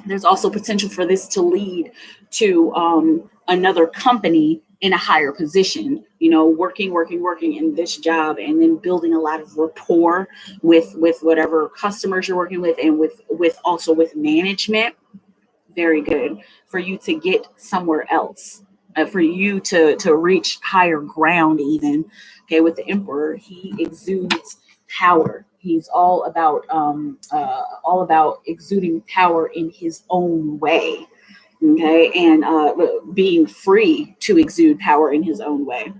There's also potential for this to lead to another company in a higher position. Working in this job, and then building a lot of rapport with whatever customers you're working with, and with also with management. Very good for you to get somewhere else, for you to reach higher ground even. Okay, with the Emperor, he exudes power. He's all about exuding power in his own way. Okay, and being free to exude power in his own way.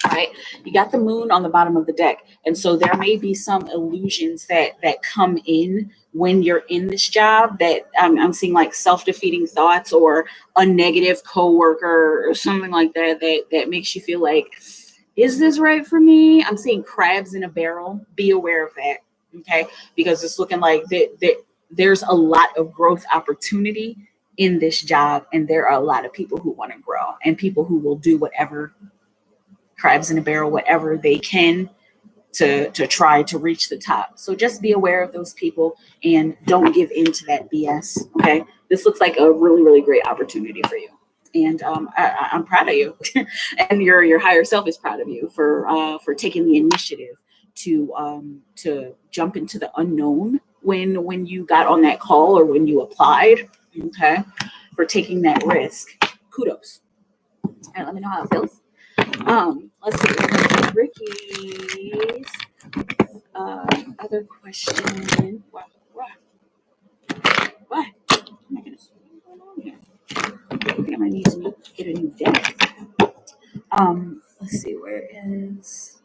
All right, you got the Moon on the bottom of the deck, and so there may be some illusions that come in when you're in this job, that I'm seeing like self-defeating thoughts or a negative coworker or something like that makes you feel like, is this right for me? I'm seeing crabs in a barrel. Be aware of that, okay? Because it's looking like there's a lot of growth opportunity in this job, and there are a lot of people who want to grow, and people who will do whatever, crabs in a barrel, whatever they can to try to reach the top. So just be aware of those people and don't give in to that BS. Okay, this looks like a really, really great opportunity for you, and I'm proud of you, and your higher self is proud of you for taking the initiative to jump into the unknown when you got on that call or when you applied. Okay, for taking that risk. Kudos. All right, let me know how it feels. Let's see. Ricky's other question. What? Oh my goodness. What's going on here? I think I might need to get a new deck. Let's see. Where is?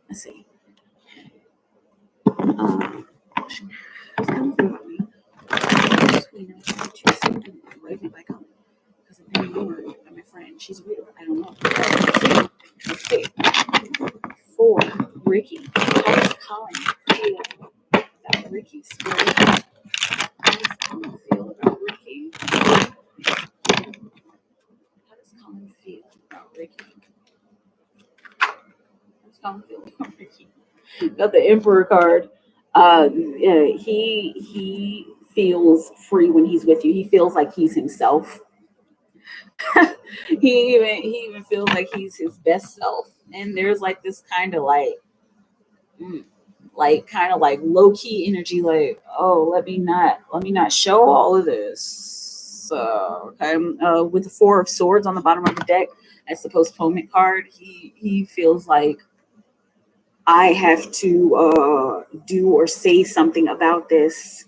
Let's see. What's coming through about me? Sweet. You seem to write me back on. Because if they ignored my friend, she's a reader. I don't know. Let's see. For Ricky, how does Colin feel about Ricky's spirit? How does Colin feel about Ricky? How does Colin feel about Ricky? How does Colin feel about Ricky? Got the Emperor card. Yeah, he feels free when he's with you. He feels like he's himself. He even feels like he's his best self. And there's like this kind of mm, like kind of like low key energy, like, oh, let me not show all of this. Okay, with the Four of Swords on the bottom of the deck, that's the postponement card. He feels like I have to do or say something about this.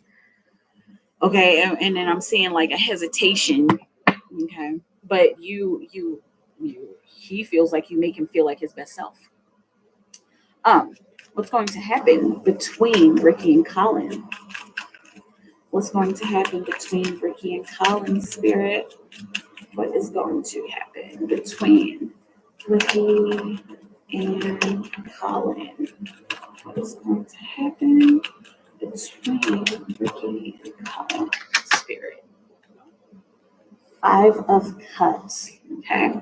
Okay, and then I'm seeing like a hesitation. Okay, but he feels like you make him feel like his best self. What's going to happen between Ricky and Colin? What's going to happen between Ricky and Colin, Spirit? What is going to happen between Ricky and Colin? What is going to happen between Ricky and Colin, Spirit? Five of Cups. Okay.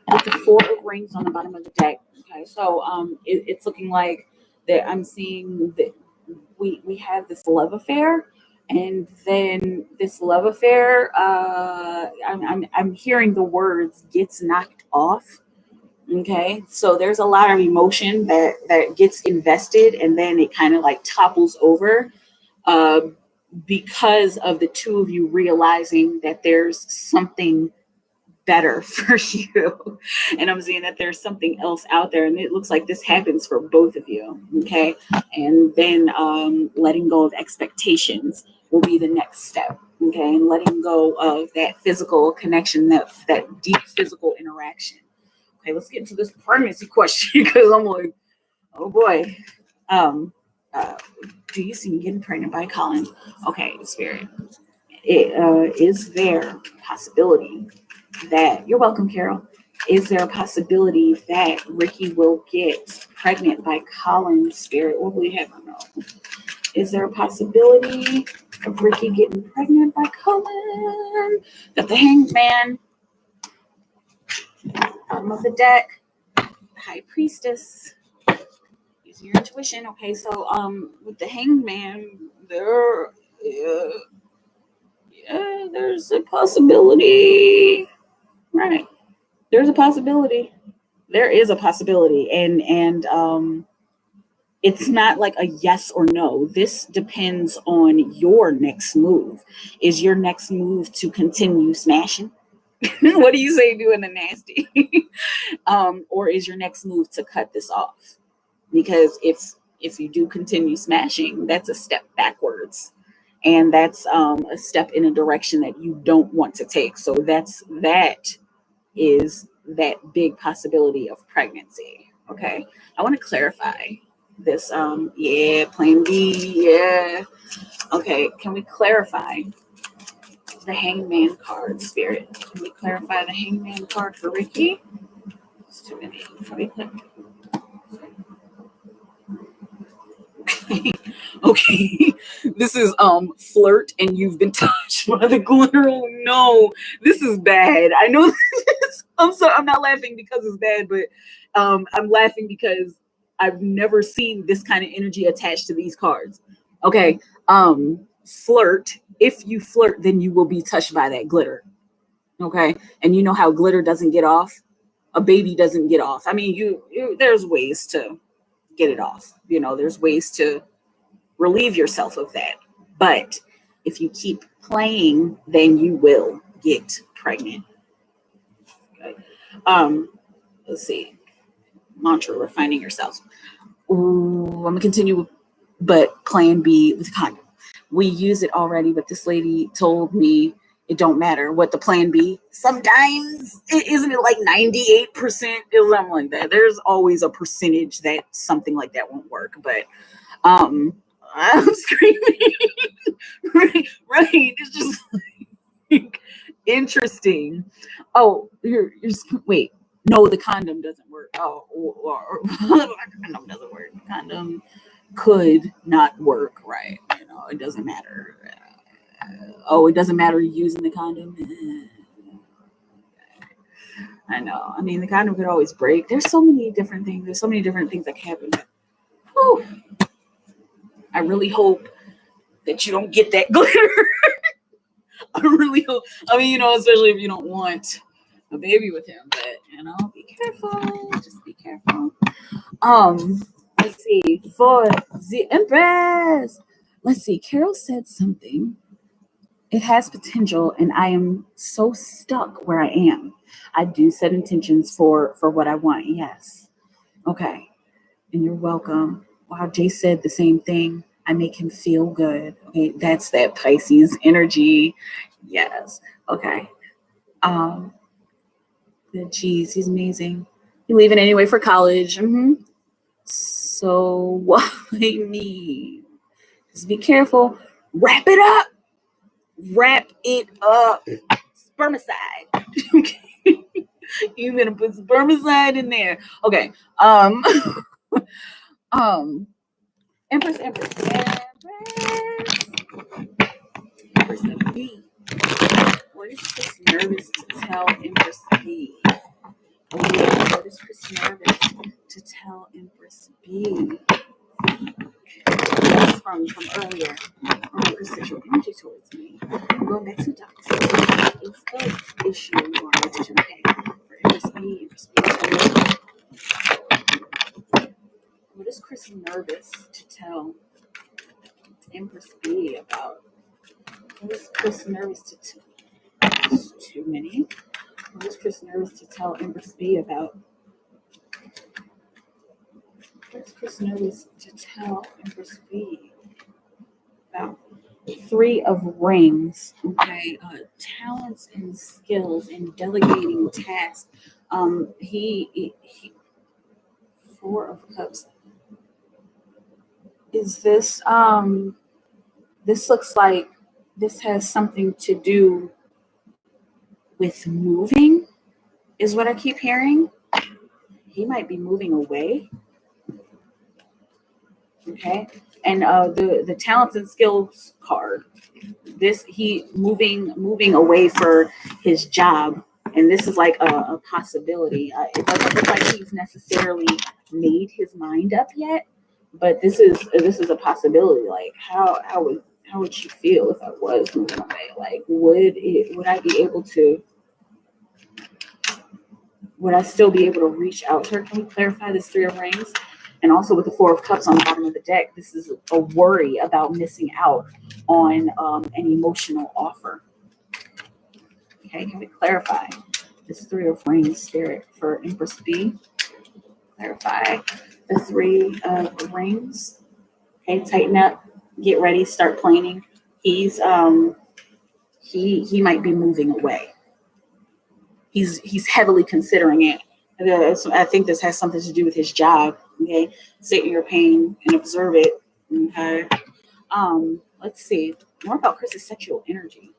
With the Four of Rings on the bottom of the deck. Okay. So it's looking like that I'm seeing that we have this love affair, and then this love affair, I'm hearing the words gets knocked off. Okay, so there's a lot of emotion that gets invested, and then it kind of like topples over, uh, because of the two of you realizing that there's something better for you. And I'm seeing that there's something else out there, and it looks like this happens for both of you. Okay, and then letting go of expectations will be the next step. Okay, and letting go of that physical connection, that deep physical interaction. Okay, let's get into this pregnancy question because I'm like, oh boy. um uh, do you see me getting pregnant by Colin? Okay, Spirit, is there a possibility that you're welcome, Carol? Is there a possibility that Ricky will get pregnant by Colin's, Spirit? What do we have on? Is there a possibility of Ricky getting pregnant by Colin? Got the Hanged Man, bottom of the deck, High Priestess. Using your intuition. Okay, so with the Hanged Man, there's a possibility. Right. There's a possibility. There is a possibility. And it's not like a yes or no. This depends on your next move. Is your next move to continue smashing? What do you say doing the nasty? Or is your next move to cut this off? Because if you do continue smashing, that's a step backwards, and that's a step in a direction that you don't want to take. So that is that big possibility of pregnancy. Okay, I want to clarify this. Yeah, plan B. Yeah. Okay, can we clarify the Hangman card, Spirit? Can we clarify the Hangman card for Ricky? It's too many. Can we okay, this is flirt and you've been touched by the glitter. Oh no, this is bad. I know this. I'm not laughing because it's bad, but I'm laughing because I've never seen this kind of energy attached to these cards. Okay, flirt. If you flirt, then you will be touched by that glitter. Okay, and you know how glitter doesn't get off. A baby doesn't get off. I mean, you there's ways to get it off. There's ways to relieve yourself of that. But if you keep playing, then you will get pregnant. Okay. Let's see. Mantra, refining yourself. Ooh, I'm gonna continue, but plan B with condom. We use it already, but this lady told me it don't matter what the plan B. Sometimes isn't it like 98% is something like that. There's always a percentage that something like that won't work, but um I'm screaming. Right. It's just like interesting. Oh, you're wait. No, the condom doesn't work. Oh, the condom doesn't work. The condom could not work, right? It doesn't matter. Oh, it doesn't matter using the condom. I know. I mean, the condom could always break. There's so many different things. There's so many different things that can happen. Whew. I really hope that you don't get that glitter. I really hope. I mean, especially if you don't want a baby with him, but be careful. Just be careful. Let's see. For the Empress. Let's see. Carol said something. It has potential, and I am so stuck where I am. I do set intentions for what I want. Yes. Okay. And you're welcome. Wow, Jay said the same thing. I make him feel good. Okay, that's that Pisces energy. Yes. Okay. Um, geez, he's amazing. He leaving anyway for college. So what I mean? Just be careful. Wrap it up. Wrap it up. Spermicide. Okay. You're gonna put spermicide in there. Okay. Um Empress of B. What is Chris nervous to tell Empress B? What is Chris nervous to tell Empress B? That's from earlier. Chris sexual energy towards me. I'm going back to the docs. It's the issue you want attention. Okay. For Empress B, what is Chris nervous to tell Empress B about? What is Chris nervous to tell? Too many. What is Chris nervous to tell Empress B about? What is Chris nervous to tell Empress B about? Three of Rings. Okay, talents and skills and delegating tasks. He Four of Cups. Is this This looks like this has something to do with moving, is what I keep hearing. He might be moving away. Okay. And the talents and skills card. This he moving away for his job, and this is like a possibility. It doesn't look like he's necessarily made his mind up yet, but this is a possibility. Like how would she feel if I was moving away? Like would I be able to? Would I still be able to reach out to her? Can we clarify this Three of Rings? And also with the Four of Cups on the bottom of the deck, this is a worry about missing out on an emotional offer. Okay, can we clarify this Three of Rings spirit for Empress B? Clarify the Three of Rings. Okay, tighten up, get ready, start planning. He's he might be moving away. He's heavily considering it. I think this has something to do with his job. Okay, sit in your pain and observe it. Okay. Let's see more about Chris's sexual energy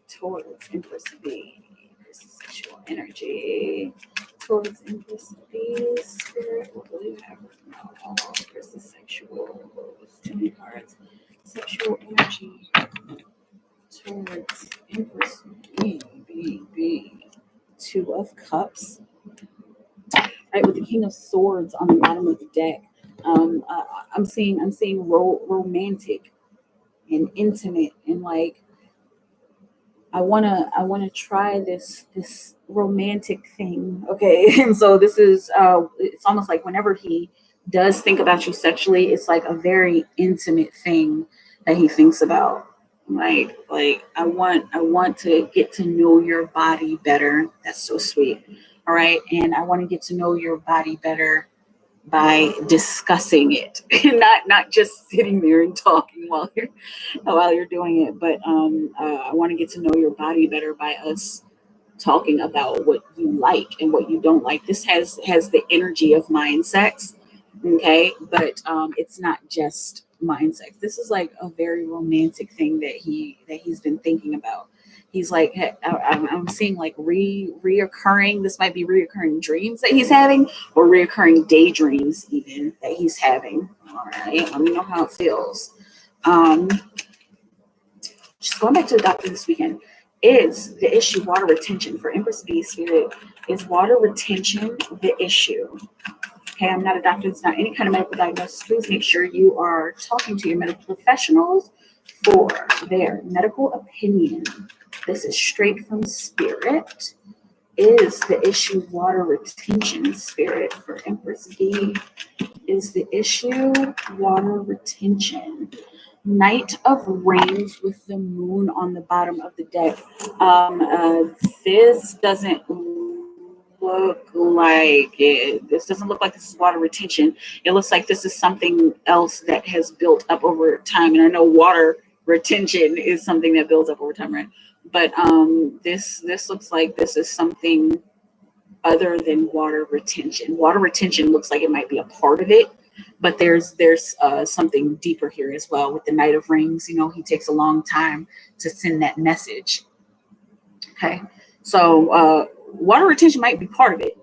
towards Empress B. Chris's sexual energy towards Empress B. Spirit, what do we have right now? Chris's sexual. Too many cards. Sexual energy towards Empress B. Two of Cups. Right, with the King of Swords on the bottom of the deck. I'm seeing romantic and intimate, and like I wanna try this romantic thing. Okay. And so this is it's almost like whenever he does think about you sexually, it's like a very intimate thing that he thinks about. Like I want to get to know your body better. That's so sweet. All right. And I want to get to know your body better by discussing it, not just sitting there and talking while you're doing it, but I want to get to know your body better by us talking about what you like and what you don't like. This has the energy of mind sex, okay, but it's not just mind sex. This is like a very romantic thing that he's been thinking about. He's like, I'm seeing like reoccurring. This might be reoccurring dreams that he's having, or reoccurring daydreams even that he's having. All right, let me know how it feels. Just going back to the doctor this weekend. Is the issue water retention for Empress B Spirit? Is water retention the issue? Okay, I'm not a doctor. It's not any kind of medical diagnosis. Please make sure you are talking to your medical professionals for their medical opinion. This is straight from spirit. Is the issue water retention? Spirit for Empress B. Is the issue water retention? Knight of Reins with the moon on the bottom of the deck. This doesn't look like it. This doesn't look like this is water retention. It looks like this is something else that has built up over time. And I know water retention is something that builds up over time, right? But this looks like this is something other than water retention. Water retention looks like it might be a part of it, but there's something deeper here as well with the Knight of Rings. You know, he takes a long time to send that message. Okay, so water retention might be part of it,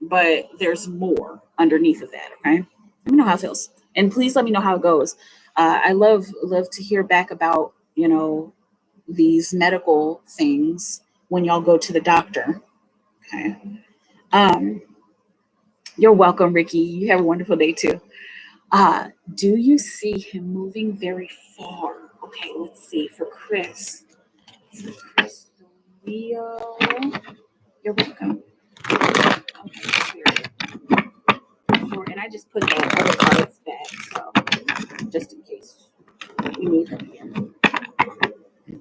but there's more underneath of that. Okay, let me know how it feels, and please let me know how it goes. I love to hear back about, you know, these medical things when y'all go to the doctor. Okay. You're welcome, Ricky. You have a wonderful day too. Do you see him moving very far? Okay, let's see. For Chris. For Chris Leo. You're welcome. Okay, Spirit. And I just put the other cards back, so just in case you need them again.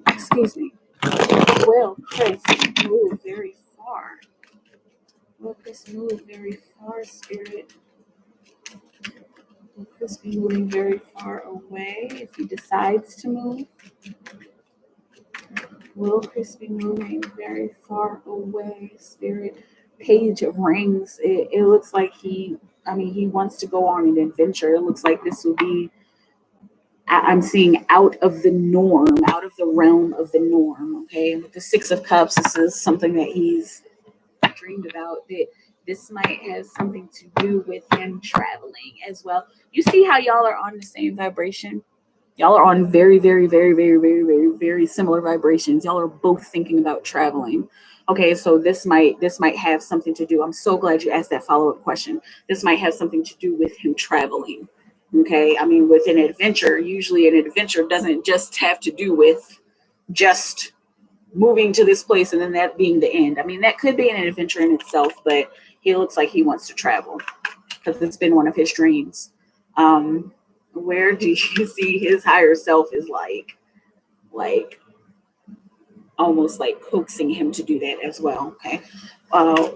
Excuse me. Will Chris move very far? Will Chris move very far, Spirit? Will Chris be moving very far away if he decides to move? Will Chris be moving very far away, Spirit? Page of Rings. It looks like he wants to go on an adventure. It looks like this will be, I'm seeing out of the norm, out of the realm of the norm. Okay. And with the Six of Cups, this is something that he's dreamed about. This might have something to do with him traveling as well. You see how y'all are on the same vibration? Y'all are on very, very, very, very, very, very, very similar vibrations. Y'all are both thinking about traveling. Okay, so this might have something to do. I'm so glad you asked that follow-up question. This might have something to do with him traveling. Okay, I mean, with an adventure, usually an adventure doesn't just have to do with just moving to this place and then that being the end. I mean, that could be an adventure in itself, but he looks like he wants to travel because it's been one of his dreams. Where do you see his higher self is like almost like coaxing him to do that as well? Okay.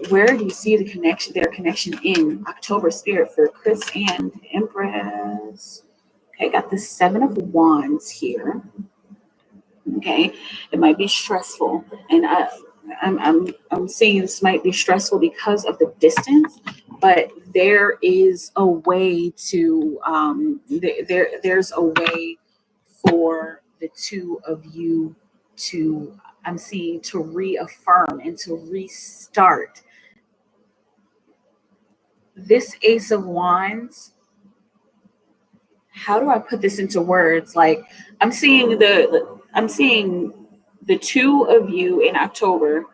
Where do you see their connection in October, Spirit, for Chris and Empress? Okay, got the Seven of Wands here. Okay, it might be stressful, and I'm seeing this might be stressful because of the distance, but there is a way to there's a way for the two of you to, I'm seeing, to reaffirm and to restart. This Ace of Wands, how do I put this into words? Like, I'm seeing the two of you in October.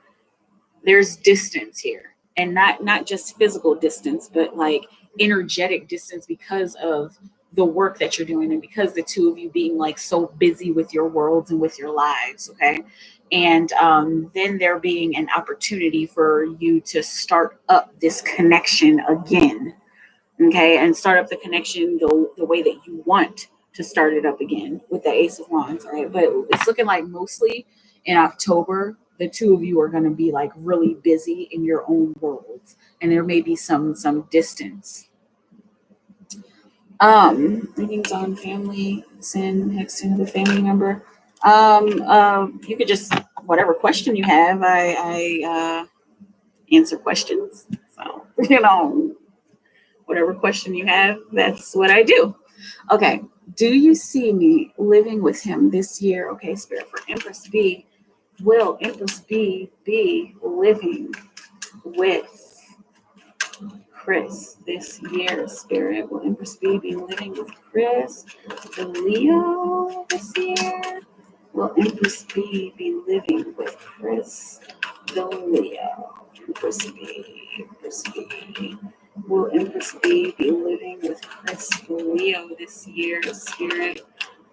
There's distance here, and not just physical distance, but like energetic distance because of the work that you're doing, and because the two of you being like so busy with your worlds and with your lives. Okay. And then there being an opportunity for you to start up this connection again. Okay, and start up the connection the way that you want to start it up again with the Ace of Wands. All right, but it's looking like mostly in October, the two of you are going to be like really busy in your own worlds, and there may be some distance. Readings on family, sin, next to the family member. You could just, whatever question you have, I answer questions. So, you know, whatever question you have, that's what I do. Okay. Do you see me living with him this year? Okay, Spirit, for Empress B. Will Empress B be living with Chris this year, Spirit? Will Empress B be living with Chris, the Leo, this year? Will Empress B be living with Chris, the Leo? Empress B, Empress B. Will Empress B be living with Chris Leo this year? Spirit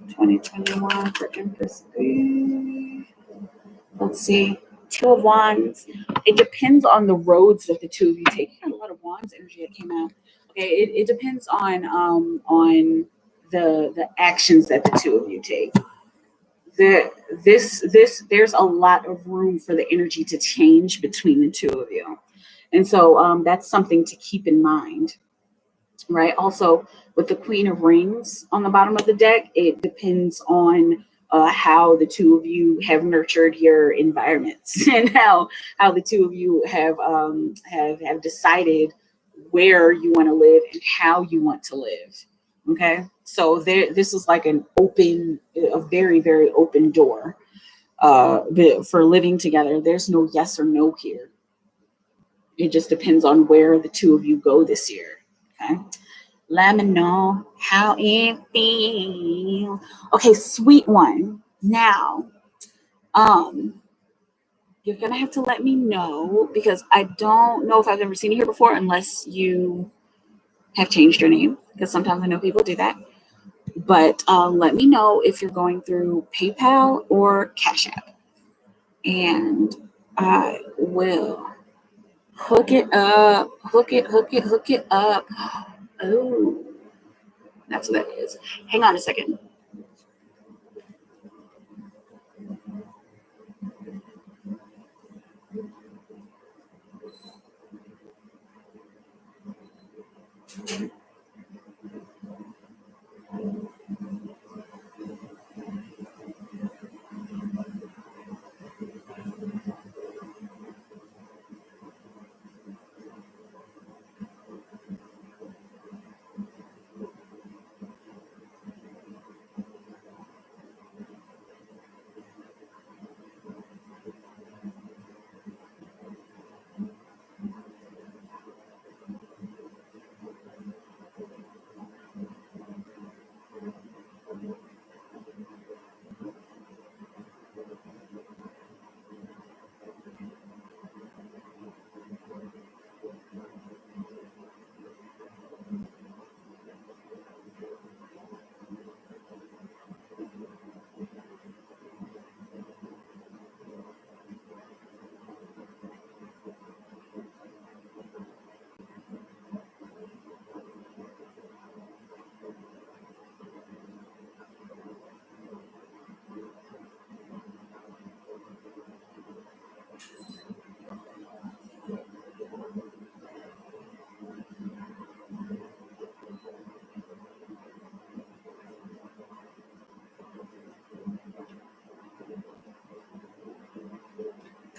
2021 for Empress B. Let's see. Two of Wands. It depends on the roads that the two of you take. You got a lot of Wands energy that came out. Okay, it depends on the actions that the two of you take. There's a lot of room for the energy to change between the two of you, and so that's something to keep in mind, right? Also, with the Queen of Rings on the bottom of the deck, it depends on how the two of you have nurtured your environments and how the two of you have decided where you want to live and how you want to live. Okay, so this is like a very, very open door for living together. There's no yes or no here. It just depends on where the two of you go this year. Okay. Let me know how it feels. Okay, sweet one. Now, you're gonna have to let me know because I don't know if I've ever seen you here before unless you have changed your name, because sometimes I know people do that. But let me know if you're going through PayPal or Cash App, and I will hook it up. Hook it up. Oh, that's what that is. Hang on a second.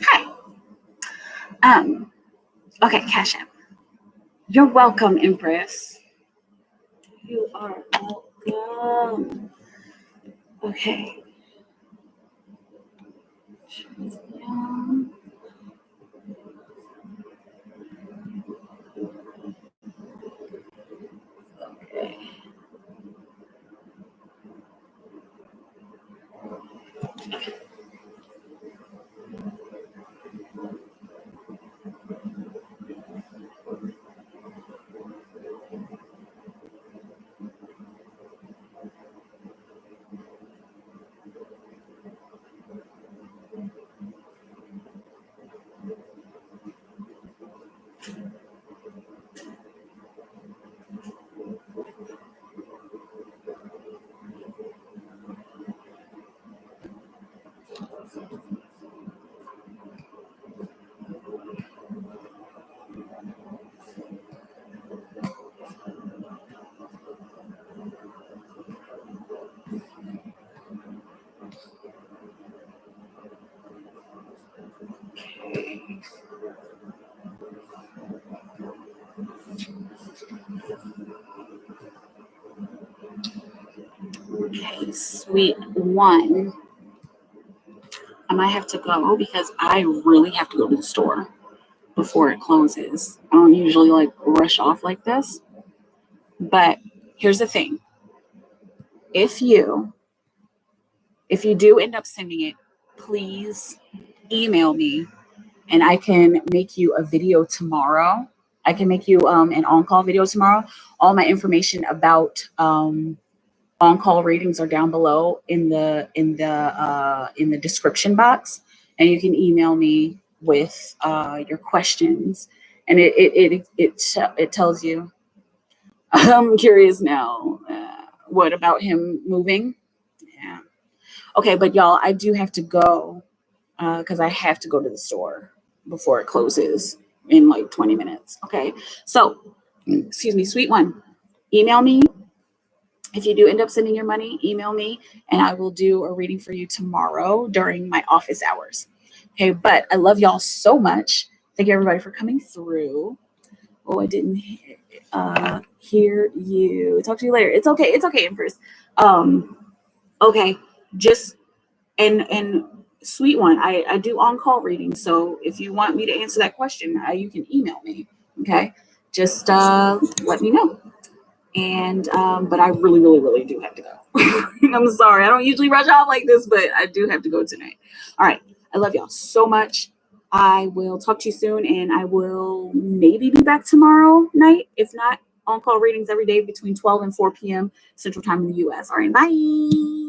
Hi. Okay, Cash App. You're welcome, Empress. You are welcome. Okay. Okay. Okay, sweet one. I might have to go because I really have to go to the store before it closes. I don't usually like rush off like this. But here's the thing. If you do end up sending it, please email me and I can make you a video tomorrow I can make you an on-call video tomorrow. All my information about on-call readings are down below in the description box, and you can email me with your questions, and it tells you. I'm curious now. What about him moving? Yeah. Okay, but y'all, I do have to go because I have to go to the store before it closes in like 20 minutes. Okay, so excuse me, sweet one. Email me. If you do end up sending your money, email me and I will do a reading for you tomorrow during my office hours. Okay, but I love y'all so much. Thank you, everybody, for coming through. Oh, I didn't hear you. Talk to you later. It's okay. It's okay, Empress. Okay, just and sweet one. I do on call readings, so if you want me to answer that question, you can email me. Okay, just let me know. And but I really, really, really do have to go. I'm sorry. I don't usually rush off like this, but I do have to go tonight. All right. I love y'all so much. I will talk to you soon, and I will maybe be back tomorrow night. If not, on call readings every day between 12 and 4 p.m. Central Time in the U.S. All right. Bye.